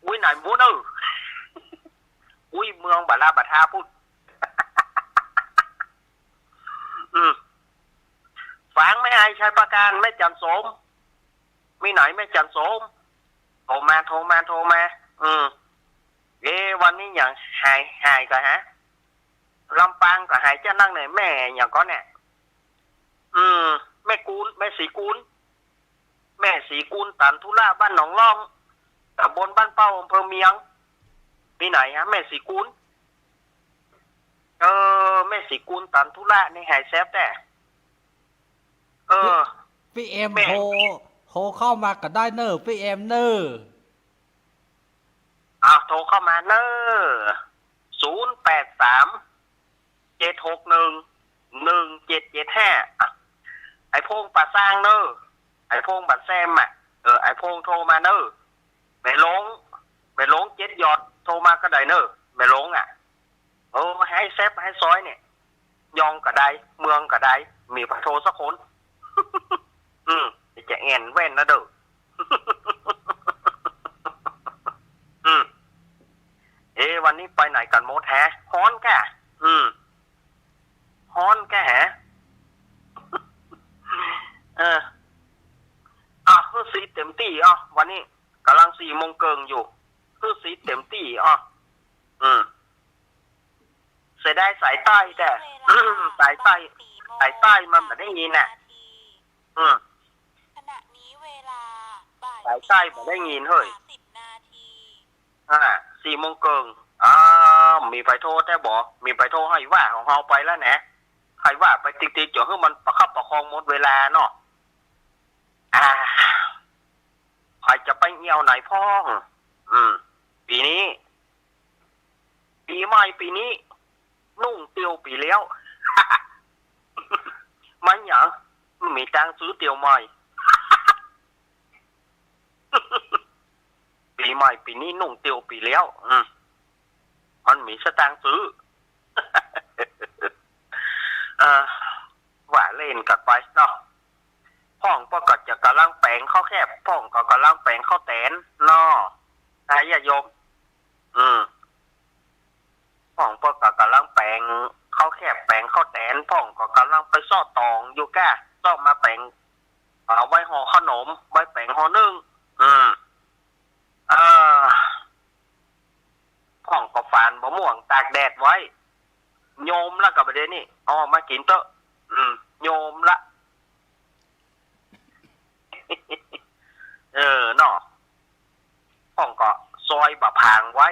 อุ้ยไหนมูนอุ้ยเมืองบาลาบาทาพูด ฟังไม่ไอชัยประการไม่จันสมมีไหนไม่จันสมโทรมาวันนี้อย่างหายกันฮะลำปางก็หายจะนั่งไหนแม่อย่างก็เนี่ยแม่สีกูลตันทุล่าบ้านหนองล่องตำบลบ้านเป้าอำเภอเมียงมีไหนฮะแม่สีกูลแม่สีกูลตันทุล่าในหายแซฟแต่พี่เอ็มโทรเข้ามาก็ได้เนอะพี่เอ็มเนอะโทรเข้ามาเนอะ083-761-1775ไอ้พงป่าสร้างเนอะไอ้พงบัดแซมไอ้พงโทรมาเนอะไม่ลงเจ็ดยอดโทรมาก็ได้เนอะไม่ลงให้แซฟให้ซอยเนี่ยยองก็ได้เมืองก็ได้มีพระโทสักคนจะแอนแว่นนะเด้อ วันนี้ไปไหนกันโมดแฮะฮ้อนแกฮ้อนแกแฮะคือสีเต็มที่วันนี้กำลัง4 โมงเกิงอยู่คือสีเต็มที่เสียได้สายใต้แต่สายใต้มันไม่ได้ยินน่ะขณะนี้เวลาบ่าย สายใต้ไม่ได้ยินเฮ้ย10 นาที 4 โมงเกิงมีไฟโทรแต่บอกมีไฟโทรให้ว่าของเราไปแล้วนะให้ว่าไปติ๊กๆจนให้มันประคับประคองหมดเวลาเนาะใครจะไปเงี่ยวไหนพ้องปีนี้ปีใหม่ปีนี้นุ่งเตียวปีแล้ว มันอย่างมีตังซื้อเตียวใหม่ ปีใหม่ปีนี้นุ่งเตียวปีแล้วมันมีสตางค์ซื้อ ว่าเล่นกับไปเนาะพ่องก็จะกำลังแปลงข้าวแคบพ่องก็กำลังแปลงข้าวแตนเนาะญาติโยมพ่องก็กำลังแปลงข้าวแคบแปลงข้าวแตนพ่องก็กำลังไปซ่อตองอยู่แก่ซ่อมาแปลงเอาไว้ห่อขนมไว้แปลงห่อนึ่งพ่องก็ฝานมะม่วงตากแดดไว้โยมละกับประเด็นนี่มากินเตอะโยมละเนาะพ่องก็ซอยบะพางไว้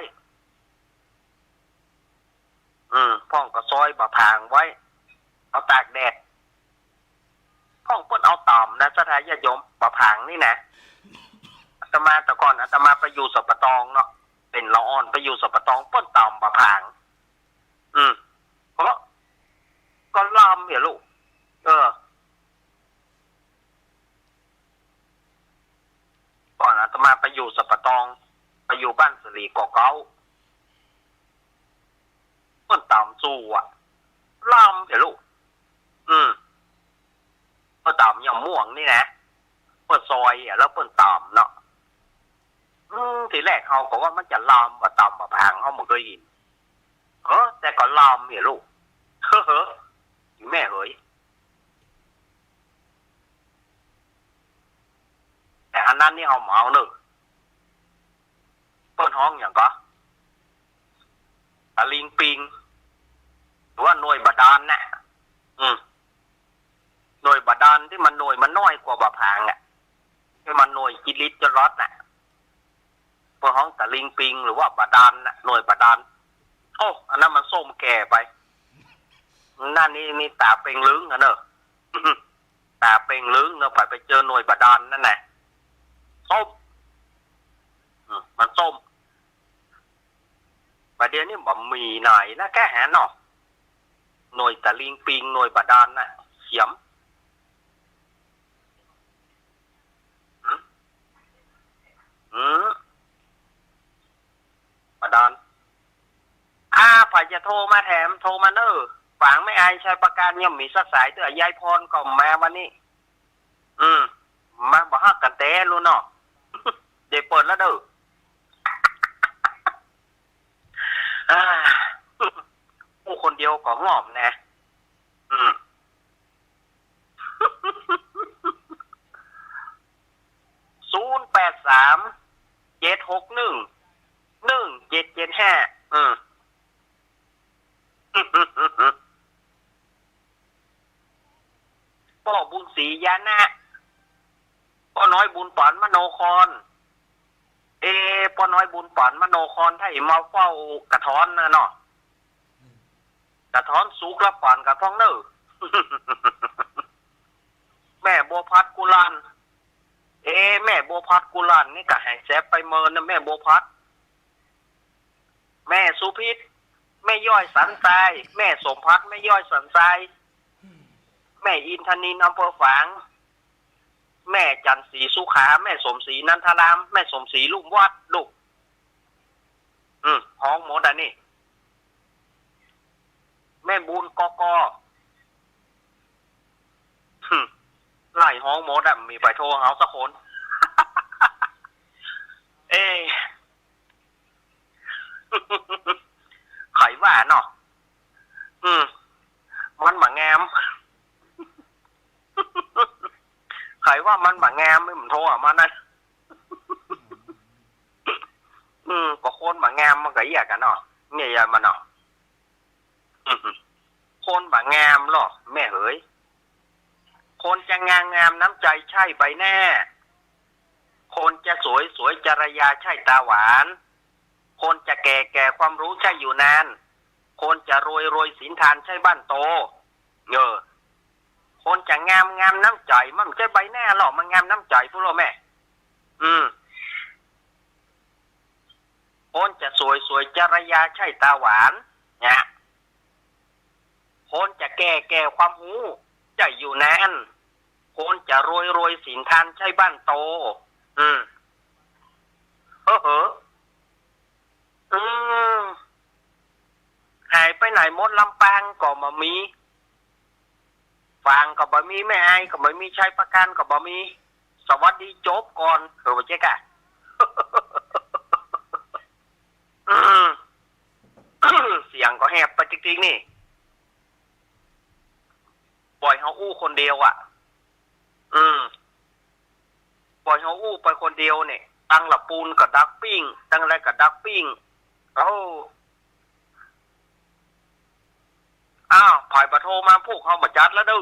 พ่องก็ซอยบะพางไว้เอาตากแดดพ่องเพิ่นเอาต่อมนะสถานญาติโยมบะพางนี่นะอาตมาแต่ก่อนอาตมาไปอยู่สปตองเนาะเป็นละอ่อนไปอยู่สปตองเพิ่นต่อมบะพางเพราะก็ลามเหรอลูกก่อนอาตมาไปอยู่สปตองไปอยู่บ้านสลีเกาะเก้าเพิ่นต่อมสู้ลามเหรอลูกเพิ่นต่อม ำอย่างม่วงนี่นะเปิดซอยอ่ะแล้วเปิดต่ำเนาะทีแรกเขาก็ว่ามันจะลามว่าต่ำว่าพังเขาไม่เคยยินแต่ก็ลามเนี่ยลูกแม่เฮ้ยแต่อันนั้นนี่เขาเมาหนึ่งเปิดห้องอย่างก็ตะลิงปิงหรือว่าหน่วยบาดาลนะหน่วยบาดาลที่มันหน่วยมันน้อยกว่าบะพางอ่ะที่มันหน่วยกิลิตจะรอดน่ะเปิดห้องตะลิงปิงหรือว่าบาดาลน่ะหน่วยบาดาลโอ้อันนั้นมันส้มแก่ไปนั่นนี่ตาเป่งลึงอ่ะเนอะตาเป่งลึงเนอะไปเจอหน่วยบาดาลนั่นแหละส้มมันส้มประเดี๋ยวนี้บ่มีไหนนะแค่หาเนาะหน่วยตะลิงปิงหน่วยบาดาลน่ะเขียมบาดาลฝ่ายจะโทรมาแถมโทรมาเนอะฝังไม่อายใช้ประกันยังมีสักสายเตือยายพรก็มาวันนี้มาบอกฮักกันเต้รู้เนาะเดี๋ยวเปิดแล้วเด้อผู้คนเดียวก็งอมนะ083-761-1775พ่อบุญศรียานะพ่อน้อยบุญปอนมโนครพ่อน้อยบุญปอนมโนครถ้ามาเฝ้ากระท้อนนะเนาะกระท้อนสุกแล้วปอนกระท้องเนอ แม่บัวพัดกุลันแม่บัวพัดกุลันนี่ก็ให้แซบไปเมินนะแม่บัวพัดแม่สุพิษแม่ย่อยสันทรายแม่สมพัฒน์แม่ย่อยสันทรายแม่อินทนินอำเภอฝางแม่จันศรีสุขาแม่สมศรีนันทรามแม่สมศรีลุงวัดลูกห้องหมดอันนี้แม่บุญกกไล่ห้องหมดอ่ะมีไปโทรเขาสักคนไขว่าเนาะมันหมางามไขว่ามันหมางามไม่เหมือนโทรอ่ะมันนะก็คนหมางามมันก็แยกกันเนาะเนี่ยยามันเนาะคนหมางามหรอแม่เอ๋ยคนจะงามน้ำใจใช่ใบแน่คนจะสวยจรยาใช่ตาหวานคนจะแก่ความรู้ใช่อยู่นานคนจะรวยศีลทานใช่บ้านโตคนจะงามน้ำใจมันใช่ใบแน่หรอมันงามน้ำใจพวกเราแม่คนจะสวยจรยาใช่ตาหวานเนี่ยคนจะแก่ความรู้ใช่อยู่นานคนจะรวยศีลทานใช่บ้านโตหายไปไหนมดลำปางก็มามีฟางก็บ่มีแม่ไอ้ก็บ่มีใช้ประกันก็บ่มีสวัสดีจบก่อนว่าเจ๊กะ เสียงก็แหบไปจริงๆนี่ปล่อยเขาอู้คนเดียวอ่ะปล่อยเขาอู้ไปคนเดียวเนี่ยตั้งละปูนกับดักปิ้งตั้งอะไรกับดักปิ้งผ่ายปะโทมาพวกเขามาจัดแล้วดู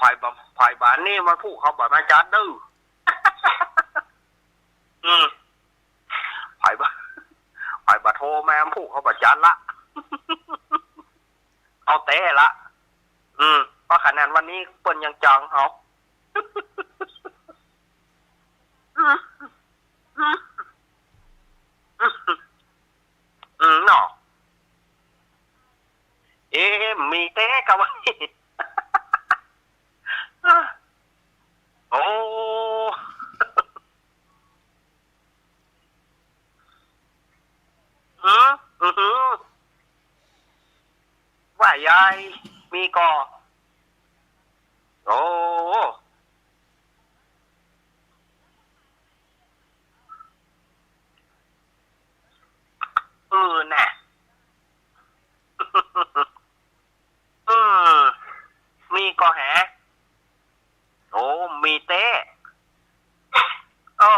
ผ่ายบ้านนี่มาพวกเขามาจัดดูผ่ายปะโทมาพวกเขามาจัดละเอาเตะละเพราะขนาดวันนี้เปิ้นยังจังเขาเนาะมีเต้กับวันนี้โอ้ ยายมีก็โอ้น่ะ มีก็แฮโอ้มีเต้เออ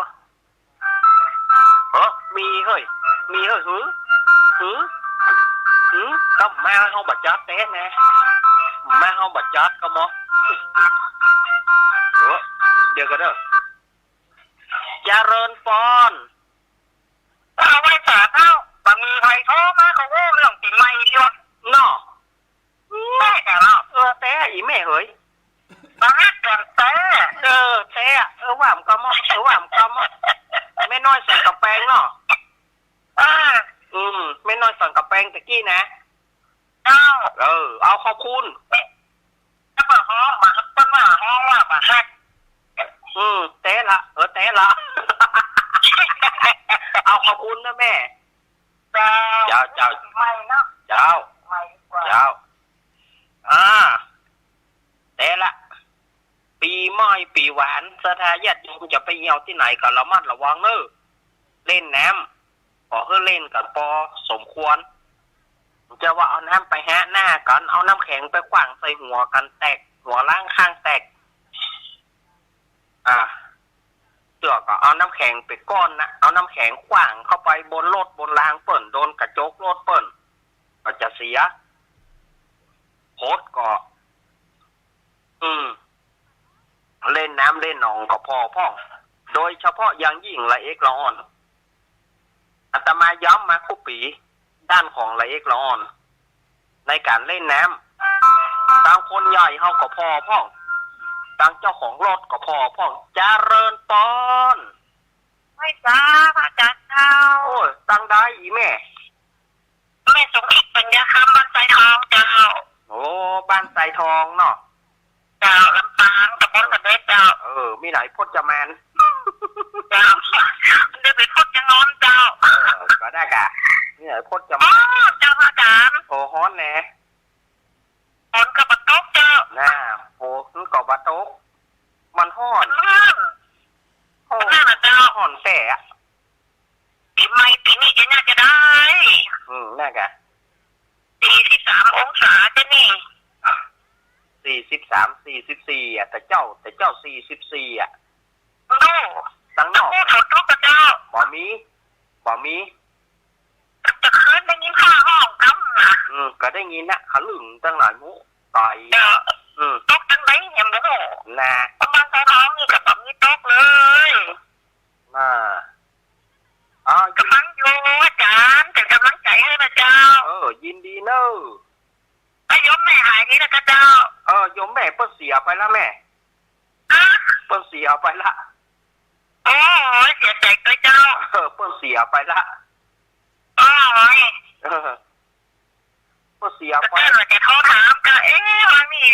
มีเฮ้ยหือก็แม่เขาบัดจัดเต้แน่แม่เขาบัดจัดก็มอเดี๋ยวกันเด้อเจริญปอนเอาไว้สาเท่าบางมีใครโทรมาเขาโอ้เรื่องปีใหม่ดีวะเนาะแม่กันแล้วเต้อีแม่เฮ้ยมาฮักกันเต้เต้ว่ามก็มอว่ามก็มอไม่น้อยใส่กับแป้งเนาะไม่น้อยใส่กับแป้งตะกี้นะเอาขอบคุณถ้ามาห้องมาต้นมาห้องว่ามาฮักเต้ละเต้ละเอาขอบคุณนะแม่เจ้าไม่เนาะเจ้าเต้ละปีใหม่ปีหวานสถาญาติโยมจะไปเหี่ยวที่ไหนก็ระมัดระวังเนอะเล่นน้ำขอเล่นกันปอสมควรจะว่าเอาน้ำไปแฮะหน้ากันเอาน้ำแข็งไปขวางใส่หัวกันแตกหัวล่างข้างแตกเสือก็เอาน้ำแข็งไปก้อนนะเอาน้ำแข็งขวางเข้าไปบนรถบนรางเปิ่นโดนกระจกรถเปิ่นก็จะเสียโคตรก็เล่นน้ำเล่นหนองก็พ่อโดยเฉพาะอย่างยิ่งละเอกละอ่อนอาตมาย้ำมาคุปีด้านของละเอกละอ่อนในการเล่นน้ำตามคนใหญ่เขาก็พ่อตามเจ้าของรถก็พ่อเจริญปอนไม่จ้าพระจันทร์เท้าโอ้ยตั้งได้อีแม่สมคิดปัญญาคำบ้านไทรทองเจ้าโอ้บ้านไทรทองเนาะเจ้าลำปางตะบนกระเด็ดเจ้ามีไหนพจมานเจ้าได้ไปพจนอนเจ้าก็ได้กะมีไหนพจมานเจ้าพระจันทร์โอ้ฮ้อนแน่ฮ้อนกับบัตโต๊ะเจ้าน่าโอ้คือกับบัตโต๊ะมันฮ้อนโอ้เจ้าฮ้อนแสะปีใหม่ปีนี้จะน่าจะได้น่ากะ43 องศาจะนี่43 44แต่เจ้า44โอ้ตั้งนอกฝนตกกับเจ้าบ่มีจะคืนได้ยินข้าห้องกำนะก็ได้ยินนะขลุ่มตั้งหลายมุต่อยตกตั้งไหนเนี่ยบ่น่ะประมาณท้องนี่ก็ต้องมีตกเลยกำลังอยู่อาจารย์เป็นกำลังใจให้นะเจ้ายินดีเนอะโยมแม่หายนี่นะเจ้าโยมแม่เปิ้นเสียไปแล้วแม่เปิ้นเสียไปละโอ้ยเสียใจด้วยเจ้าเปิ้นเสียไปละโอ้ยเปิ้นเสียไปเราจะโทรถามกันวันนี้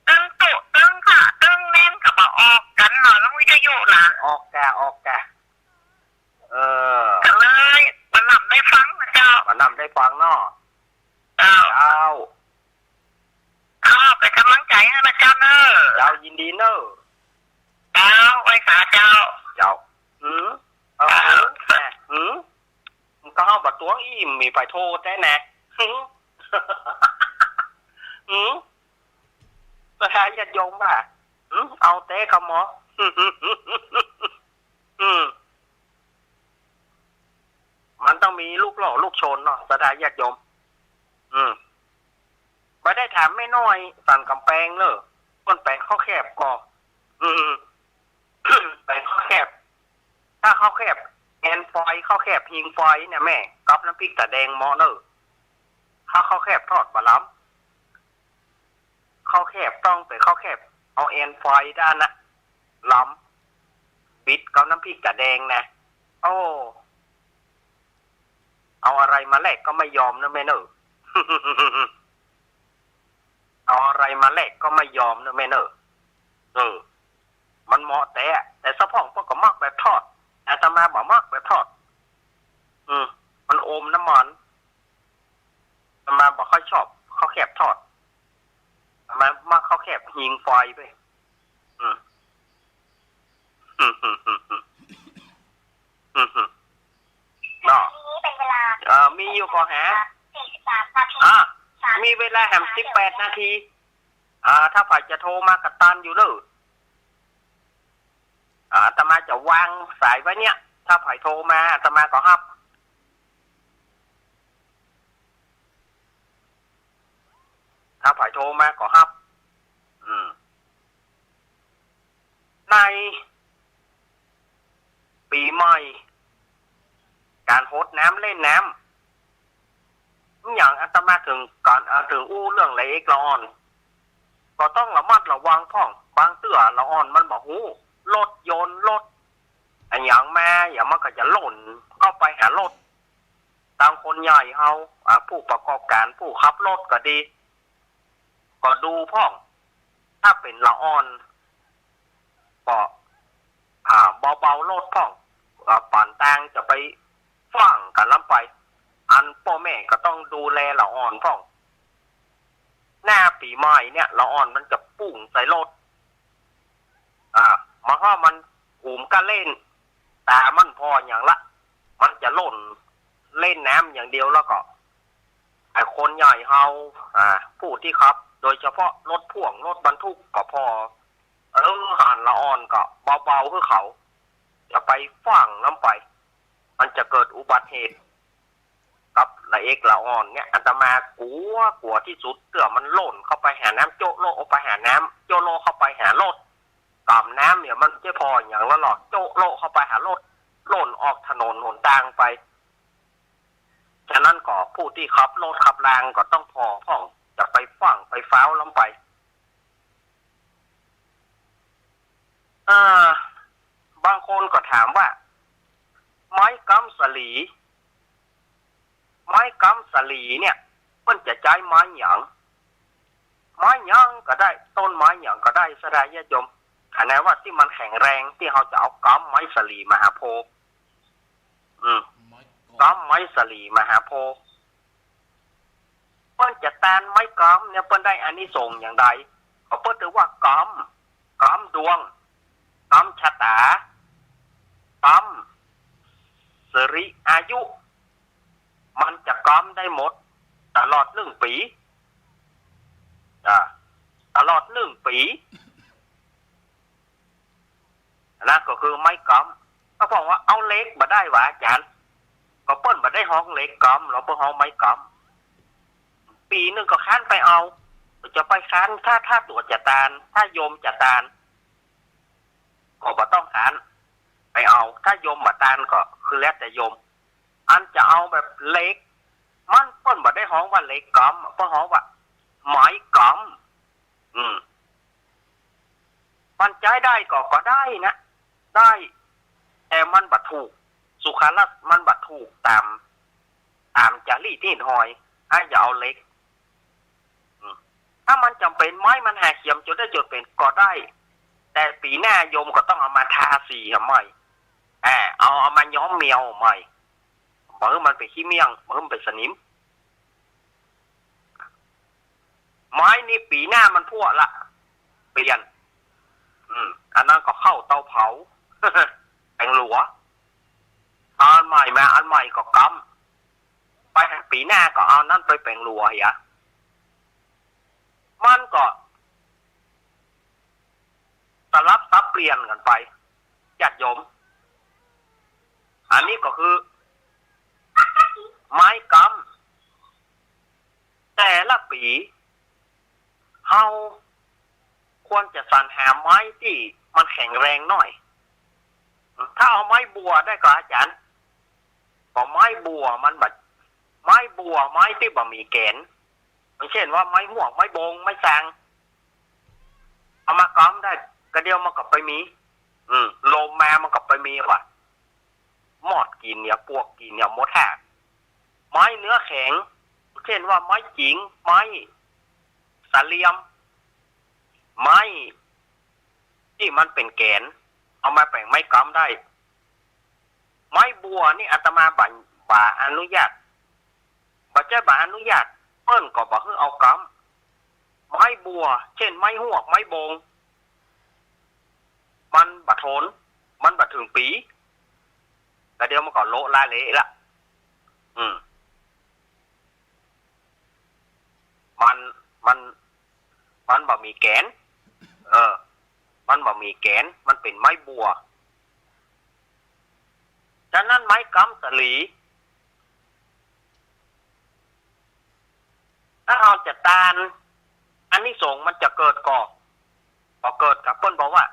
ตึงตุตึงค่ะตึงแน่นกับออกกันหน่อยต้องวิทยุนะออกแกก็เลยมันนำได้ฟังนะเจ้ามันนำได้ฟังเนาะเจ้าไปกำลังใจให้นะเจ้าเนอะเจ้ายินดีเนอะเจ้าไว้สาเจ้าก็เข้าบัดตัวอิ่มมีไปโทษได้นะประธานญาติโยมป่ะเอาเต้ขมอมันต้องมีลูกหล่อลูกชนเนาะประธานญาติโยมไม่ได้ถามไม่น้อยสั่นกำแพงเลยคนแปลงข้อแคบก็แปลงข้อแคบถ้าข้อแคบแอนฟอยข้อแคบหิงฟอยเนี่ยแม่ก๊อปน้ำพริกตาแดงมอเนอร์ถ้าข้อแคบทอดปลาล้ำข้อแคบต้องไปข้อแคบเอาแอนฟอยด้านนะล้ำบิดก๊อปน้ำพริกตาแดงนะโอ้เอาอะไรมาแลกก็ไม่ยอมนะแม่เนอร์เอาอะไรมาแลกก็ไม่ยอมนะแม่เนอมันเหมาะแต่สะพองพวกก็มักแบบทอดอาตมาบอกมักแบบทอดมันอมน้ำมันอาตมาบอกค่อยชอบข้าวแคบทอด ยิงไฟไปอืมเนาะ นี้เป็นเวลา มีอยู่ก็หา 43 นาที มีเวลาแหม18 นาที ถ้าฝ่ายจะโทรมากับตันอยู่เลยอาตมาจะวางสายไว้เนี่ย ถ้าฝ่ายโทรมาอาตมาก็รับถ้าฝ่ายโทรมาก็รับในปีใหม่การโฮดน้ำเล่นน้ำอย่างอาตมาถึงก่อนถึงอู้เรื่องละเอกละอ่อนก็ต้องระมัดระวังพ่องบางเตื้อละอ่อนมันบอกหูรถยนต์รถอันอย่างแม่อย่างมันก็จะหล่นเข้าไปหารถตามคนใหญ่เฮาผู้ประกอบการผู้ขับรถก็ดีก็ดูพ่องถ้าเป็นละอ่อนก็เบาๆรถพ่องป่านตางจะไปฟังกันล้ำไปอันพ่อแม่ก็ต้องดูแลละอ่อนพ่องหน้าปีใหม่เนี่ยละอ่อนมันจะปุ่งใส่รถมาว่ามันหุ่มกันเล่นแต่มันพออย่างละมันจะหล่นเล่นน้ำอย่างเดียวแล้วก็ไอ้คนใหญ่เฮาผู้ที่ขับโดยเฉพาะรถพ่วงรถบรรทุกก็พอหันละอ่อนก็เบาๆคือเขาจะไปฟังน้ำไปมันจะเกิดอุบัติเหตุกับละเอกละอ่อนเนี่ยอาตมากลัวที่สุดเตื่อมันหล่นเข้าไปหาน้ำโจโลออกไปหาน้ำโจโลเข้าไปหารถกล่ำน้ำเนี่ยมันจะพออย่างละหลอดโจโลเข้าไปหารถหล่นออกถนนหนทางไปฉะนั้นก็ผู้ที่ขับรถขับรางก็ต้องพอพ่องจะไปฟังไปฟ้าวล้ำไปบางคนก็ถามว่าไม้กำสลีเนี่ยเพิ่นจะใช้ไม้หยังก็ได้ต้นไม้หยังก็ได้สดายญาติโยมขณะว่าที่มันแข็งแรงที่เขาจะเอากำไม้สลีมหาโพธิ์กำไม้สลีมหาโพธิ์เพิ่นจะตานไม้กำเนี่ยเพิ่นได้อานิสงส์อย่างใดเขาเพิ่นถือว่ากำดวงกำชะตากำสิริอายุมันจะกำได้หมดตลอด1 ปีตลอด1 ปีนั่นก็คือไม้กำเขาบอกว่าเอาเล็กมาได้วะอาจารย์ก็เปิ้นมาได้ห้องเล็กกำเราเปิ้นห้องไม้กำปีนึงก็ค้านไปเอาจะไปค้านถ้าตัวจะตานถ้าโยมจะตานก็บ่ต้องค้านไปเอาถ้าโยมมาตานก็คือแล้วแต่โยมอันจะเอาแบบเล็กมันเปิ้นบ่ได้ห้องว่าเล็กกำเปิ้นห้องว่าไม้กำมันใช้ได้ก็ได้นะได้แต่มันบัดถูกสุขาลักษณ์มันบัดถูกตามจารีตที่หอยให้อย่าเอาเล็กถ้ามันจำเป็นไม้มันหาเขียมจนได้จดเป็นก็ได้แต่ปีหน้าโยมก็ต้องเอามาทาสีใหม่เอามาย้อมเมียวใหม่เมื่อมันไปขี้เมี่ยงเมื่อมันไปสนิมไม้นี่ปีหน้ามันพวกละเปลี่ยนอันนั้นก็เข้าเตาเผา แปลงหลัวอันใหม่มาอันใหม่ก็กำไปปีหน้าก็เอานั่นไปแปลงหลัวเหรอมันก็สลับซับเปลี่ยนกันไปญาติโยมอันนี้ก็คือไม้กำแต่ละปีเฮาควรจะสรรหาไม้ที่มันแข็งแรงหน่อยถ้าเอาไม้บัวได้ก็อาจารย์ก็ไม้บัวมันแบบไม้บัวไม้ที่บ่มีแกนอย่างเช่นว่าไม้ห่วงไม้บงไม้แซงเอามากำได้กระเดียวมันก็ไปมีลมมามันก็ไปมีว่ะมอดกินเนี่ยปวกกินเนี่ยมดแท้ไม้เนื้อแข็งเช่นว่าไม้จิงไม้สะเลียมไม้ที่มันเป็นแกนเอามาแปลงไม้กำได้ไม้บัวนี่อาตมาบ่าอนุญาตบ่ใช่บ่าอนุญาตเปิ้นก็บ่ให้เอากำ ไม้บัว เช่นไม้หวกไม้บงมันบัดทนมันบัดถึงปีแต่เดี๋ยวมันก็โละลาเละละมันบ่มีแกนมันบ่มีแกนมันเป็นไม้บัวฉะนั้นไม้กำสลีถ้าเราจะตานอันนี้สงมันจะเกิดก่อเกิดกับเพิ่นบอกว่า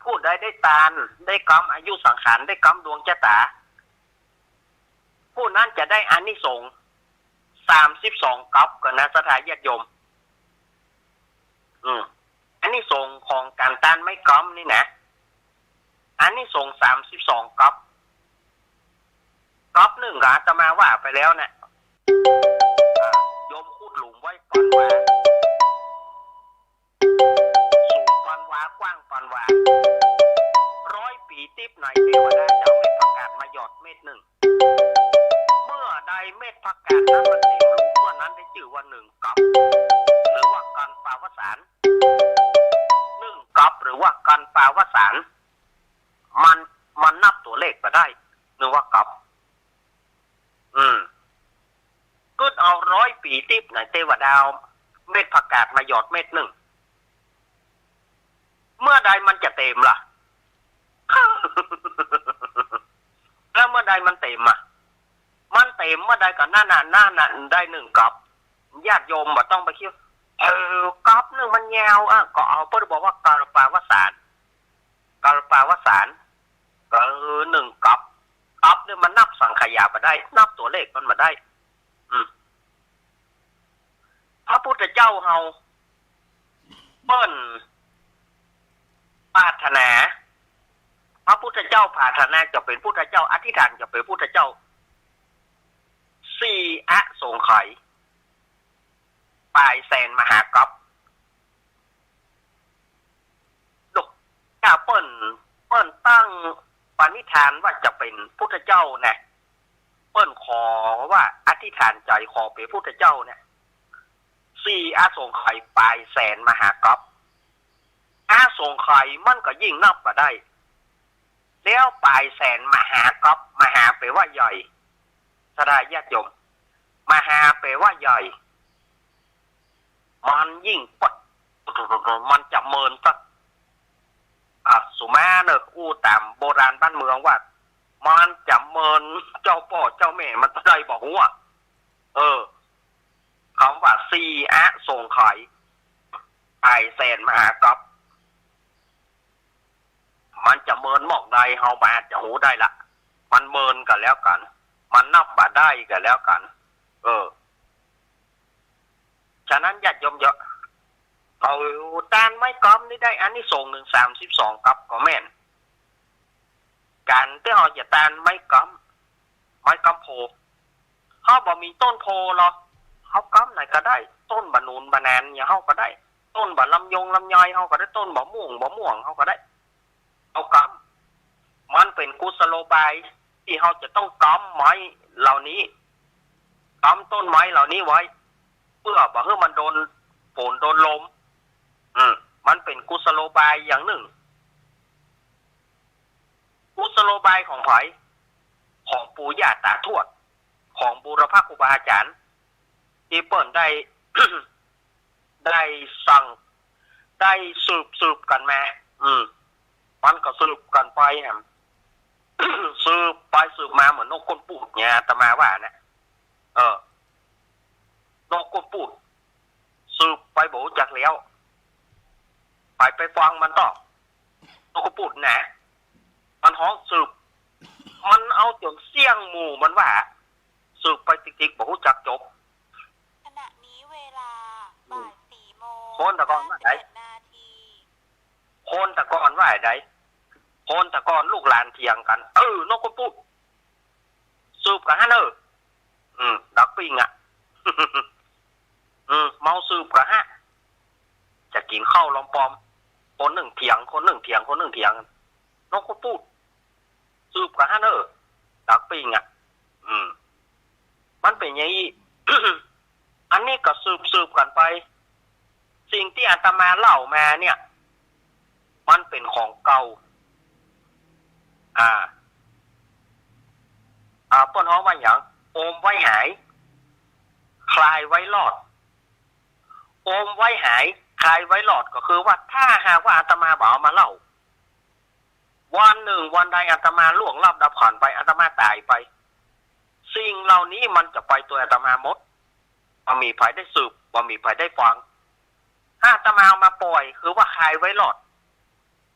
ผู้ใดได้ตานได้กำอายุสังขารได้กำดวงชะตาผู้นั้นจะได้อานิสงส์32กัปกันนะสถานญาติโยมอานิสงส์ของการตานไม้กำนี่นะอานิสงส์32กัปหนึ่งก็อาตมาว่าไปแล้วนะโยมขุดหลุมไว้ก่อนว่าสูงปานวากว้างปานวา100 ปีติบไหนเทวดาจะเม็ดผักกาดมาหยอดเม็ดหนึ่งเมื่อใดเม็ดผักกาดนั้นมันเต็มหลุมเมื่อนั้นได้ชื่อว่า1กัปหรือว่าการปาวสาร1กัปหรือว่าการปาวสารมันนับตัวเลขมาได้หรือว่ากัปก็เอา100 ปีติบไหนเทวดาเม็ดผักกาดมาหยอดเม็ดหนึ่งเมื่อใดมันจะเต็มล่ะ แล้วเมื่อใดมันเต็มมันเต็มเมื่อใดก็น่าได้1กัปญาติโยมบ่ต้องไปคิดกัปนึงมันแยวก็เอาเพิ่นบอกว่ากาลปาวสารก็1กัปเนี่ยมันนับสังขยามาได้นับตัวเลขมันมาได้พระพุทธเจ้าเฮาเปิ้นปรารถนาพระพุทธเจ้าปรารถนาจะเป็นพุทธเจ้าอธิษฐานจะเป็นพุทธเจ้า4อสงไขยปลายแสนมหากัปดอกถ้าเปิ้นตั้งปณิธานว่าจะเป็นพุทธเจ้านะเปิ้นขอว่าอธิษฐานใจขอเป็นพุทธเจ้าเนี่ย4อสงไขยปลายแสนมหากัปอสงไขยมันก็ยิ่งนับมาได้แล้วปลายแสนมหากัปมหาแปลว่าใหญ่สดาญาติโยมมหาแปลว่าใหญ่มันยิ่งปัดมันจะเมินสักสุมาเนอะอู้ตามโบราณบ้านเมืองว่ามันจะเมินเจ้าพ่อเจ้าแม่มันได้บอกว่าคำว่า4อสงไขยปลายแสนมหากัปมันจะเมินหมอกใดเฮาบาจะหูได้ละมันเมินกันแล้วกันมันนับมาได้กันแล้วกันฉะนั้นญาติโยมเยอะเอาตานไม้กำนี่ได้อานิสงส์32กัปก็แม่นการที่เราจะตานไม้กำโพเฮาบ่มีต้นโพหรอกเฮากำไหนก็ได้ต้นบะนูนบะแนนอย่างเฮาก็ได้ต้นบะลำยงลำไยเฮาก็ได้ต้นบะม่วงเฮาก็ได้เอากำมันเป็นกุศโลบายที่เฮาจะต้องกำไม้เหล่านี้กำต้นไม้เหล่านี้ไว้เพื่อบ่ให้มันโดนฝนโดนลมมันเป็นกุศโลบายอย่างหนึ่งกุศโลบายของไผของปู่ย่าตาทวดของบูรพครูบาอาจารย์ที่เปิ้นได้ ได้สั่งได้สืบกันมามันก็สืบกันไปสืบไปสืบมาเหมือนนกก้นปูดเนี่ยอาตมาว่านะนกก้นปูดสืบไปบ่จักแล้วไปฟังมันต่อนกก้นปูดนะมันฮ้องสืบมันเอาจนเสี่ยงหมู่มันว่าสืบไปติ๊กๆบ่จักจบขณะนี้เวลาบ่าย4 โมง คนตะกอนว่าได นาที คนตะกอนว่าไดคนตะกอนลูกหลานเถียงกันนกก้นปูดสืบกันฮะดักปิ้งเมาสืบกันฮะจะกินข้าวลอมปอมคนหนึ่งเถียงคนหนึ่งเถียงนกก็พูดสืบกันฮะดักปิ้งมันเป็นอย่างนี้ อันนี้ก็สืบกันไป สิ่งที่อาตมาเล่ามาเนี่ย มันเป็นของเก่าต้นฮ้องว่าอย่างโอมไว้หายคลายไว้รอดโอมไว้หายคลายไว้รอดก็คือว่าถ้าหากว่าอาตมาบอกเอามาเล่าวันหนึ่งวันใดอาตมาล่วงลับดับผ่านไปอาตมาตายไปสิ่งเหล่านี้มันจะไปตัวอาตมาหมดว่ามีใครได้สืบว่ามีใครได้ฟังถ้าอาตมาเอามาปล่อยคือว่าคลายไว้รอด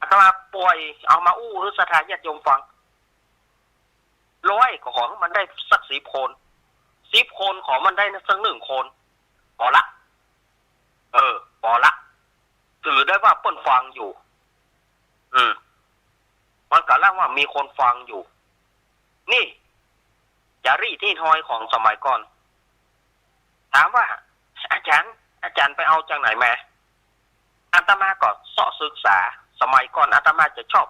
อาตมาปล่อยเอามาอู้หรือสถานญาติโยมฟังร้อยของมันได้สัก10 คน10 คนของมันได้สัก1 คนพอละพอละถือได้ว่าเปิ้นฟังอยู่มันก็เล่าว่ามีคนฟังอยู่นี่จารีที่ทอยของสมัยก่อนถามว่าอาจารย์ไปเอาจากไหนมาอาตมาก็เสาะศึกษาสมัยก่อนอาตมาจะชอบ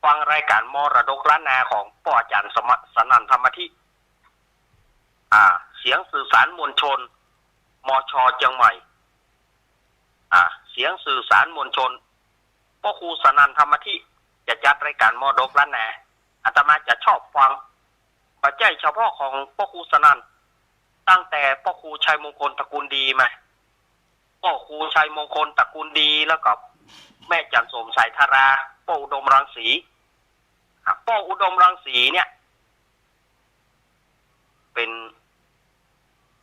ฟังรายการมรดกล้านนาของป้ออาจารย์สนั่นธรรมธิเสียงสื่อสารมวลชนมช.เชียงใหม่เสียงสื่อสารมวลชนพ่อครูสนั่นธรรมธิจะจัดรายการมรดกล้านนาอาตมาจะชอบฟังปัจจัยเฉพาะของพ่อครูสนั่นตั้งแต่พ่อครูชัยมงคลตระกูลดีมาพ่อครูชัยมงคลตระกูลดีแล้วก็แม่จันสมสายธาราพ่ออุดมรังสีพ่ออุดมรังสีเนี่ยเป็น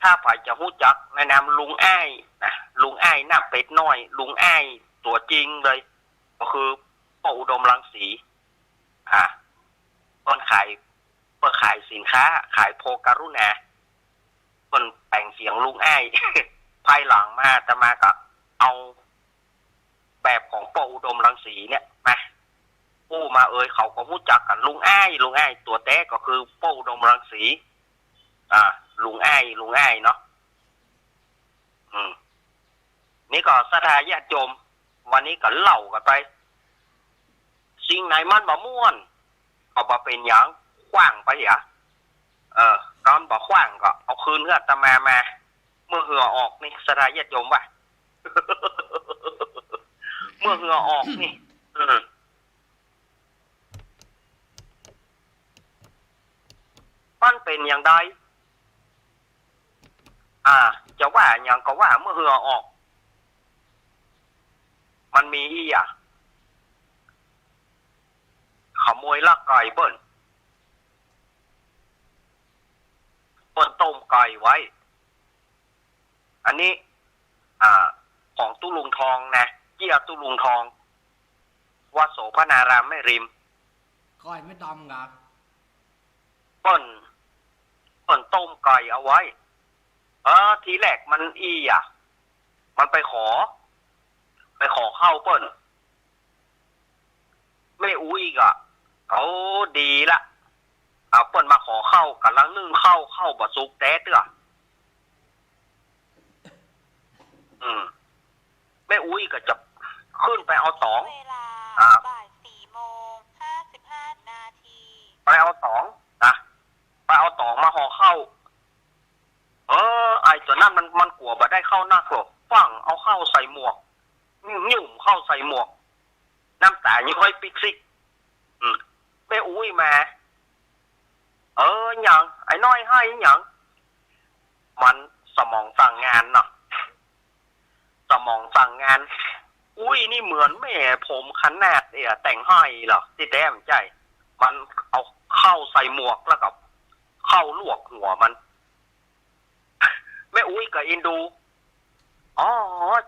ถ้าฝ่ายจะหู้จักในนามลุงอ้ายนะลุงอ้ายหน้าเป็ดน้อยลุงอ้ายตัวจริงเลยก็คือพ่ออุดมรังสีต้นขายสินค้าขายโพการุณาต้นแต่งเสียงลุงอ้าย ภายหลังมาแต่มาก็เอาแบบของพ่ออุดมรังสีเนี่ยมาผู้มาเขาก็รู้จักกันลุงอ้ายตัวแท้ก็คือพ่ออุดมรังสีลุงอ้ายเนาะนี่ก็สถานญาติโยมวันนี้ก็เล่ากันไปสิ่งไหนมันบ่ม่วนก็บ่เป็นหยังขว้างไปตอนบ่ขว้างก็เอาคืนเพื่ออาตมาเมื่อเหือออกนี่สถานญาติโยมว่า เมื่อเหือออกนี่มันเป็นอย่างใดจะว่าอย่างก็ว่าเมื่อเหือออกมันมีขโมยลักไก่เปิ้นต้มไก่ไว้อันนี้ของตุลุงทองนะเจียตุลุงทองวัดโสพนารามแม่ริมก้อยไม่ดำครับเปิ้นต้มไก่เอาไว้ทีแรกมันมันไปขอเข้าเปิ้นไม่อุ้ยก็เขาดีละเปิ้นมาขอเข้ากันลังนึ่งเข้าบ่สุกแต้เตื้อแม่อุ้ยก็จะขึ้นไปเอาตองเวลาบ่าย 4:55 ไปเอาตองนะไปเอาตองมาห่อเข้าไอ้ตัวนั้นมันกลัวบ่ได้เข้าหน้ากรกฟังเอาเข้าใส่หมวกยุ่มเข้าใส่หมวกน้ำตายิ่งค่อยปิกซิกแม่อุ้ยมาหยังไอ้น้อยให้หยังมันสมองสั่งงานเนาะสมองสั่งงานอุ้ยนี่เหมือนแม่ผมขนาดแต่งให้เหรอที่แต้มใจมันเอาเข้าใส่หมวกแล้วก็เข้าลวกหัวมันแม่อุ้ยกับอินดู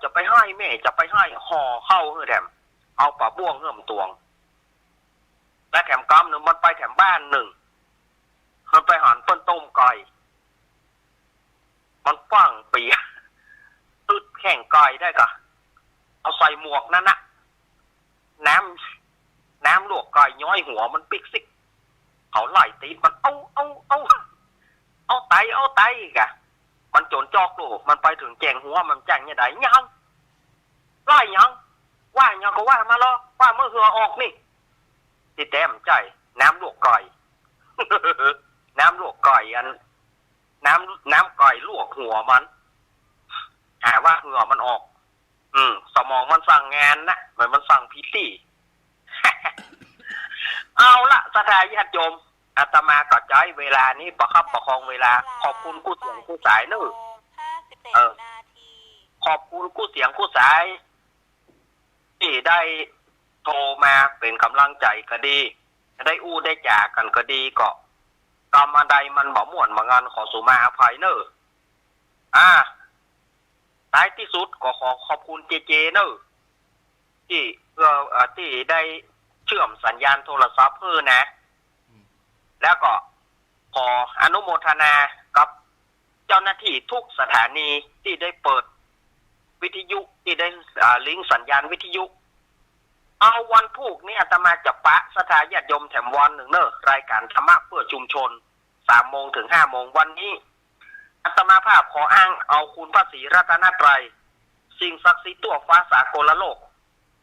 จะไปให้แม่จะไปให้ห่อเข้าแถมเอาปลาบ้วงเพิ่มตวงและแถมกำหนึ่งมันไปแถมบ้านหนึ่งมันไปหันต้มไก่มันฟังเปียตึดแข่งไก่ได้กะเอาใส่หมวกนั่นนะน้ำลวกไก่ย้อยหัวมันปิกซิกเขาไล่ตีมันเอาไตกะมันโจรจอกโลกมันไปถึงแจงหัวมันแจงยังไงยังไล่ยังว่ายังก็ว่ามาล้อว่าเมื่อเหือออกนี่ติแต้มใจน้ำลวกไก่ น้ำลวกไก่น้ำไก่ลวกหัวมันหาว่าเหือมันออก สมองมันสั่งงานนะเหมือนมันสั่งพิธี เอาละสถาญาติโยมอาตมาก็ใจเวลานี้ประคับประคองเวลาขอบคุณกู้เสียงกู้สายเนอะ 51 นาที ขอบคุณกู้เสียงกู้สายที่ได้โทรมาเป็นกำลังใจก็ดีได้อู้ได้จากกันก็ดีก็กรรมใดมันบ่ม่วนมางานขอสุมาอภัยเนอะท้ายที่สุดก็ขอขอบคุณเจเจเนอะที่ได้เชื่อมสัญญาณโทรศัพท์เพื่อนะแล้วก็ขออนุโมทนากับเจ้าหน้าที่ทุกสถานีที่ได้เปิดวิทยุที่ได้ลิงก์สัญญาณวิทยุเอาวันพุธนี้อาตมาจะปะสถาญาติโยมแถมวันหนึ่งเนอะรายการธรรมะเพื่อชุมชน3 โมงถึง 5 โมงวันนี้อาตมาภาพขออ้างเอาคุณพระศรีรัตนตรัยสิ่งศักดิ์สิทธิ์ตัวฟ้าสากลโลก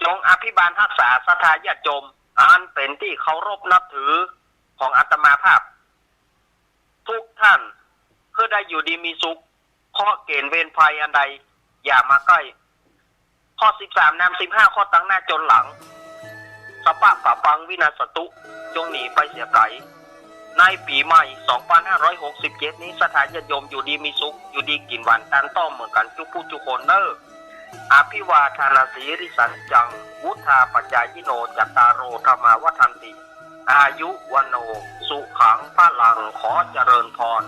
จงอภิบาลรักษาสถาญาติโยมอันเป็นที่เคารพนับถือของอาตมาภาพทุกท่านเพื่อได้อยู่ดีมีสุขข้อเกณฑ์เวรภัยอันใดอย่ามาใกล้ข้อ13นำ15ข้อตั้งหน้าจนหลังสปะปะปังวินาศตุจงหนีไปเสียไกลในปีใหม่2567นี้สถานญาติโยมอยู่ดีมีสุขอยู่ดีกินหวานตานต้อมเหมือนกันทุกผู้ทุกคนเนอะอภิวาทนาสีริสันจังวุธาปัจจายิโนจัตตารโอธรรมาวัฏันติอายุวันโนสุขังพลังขอเจริญพร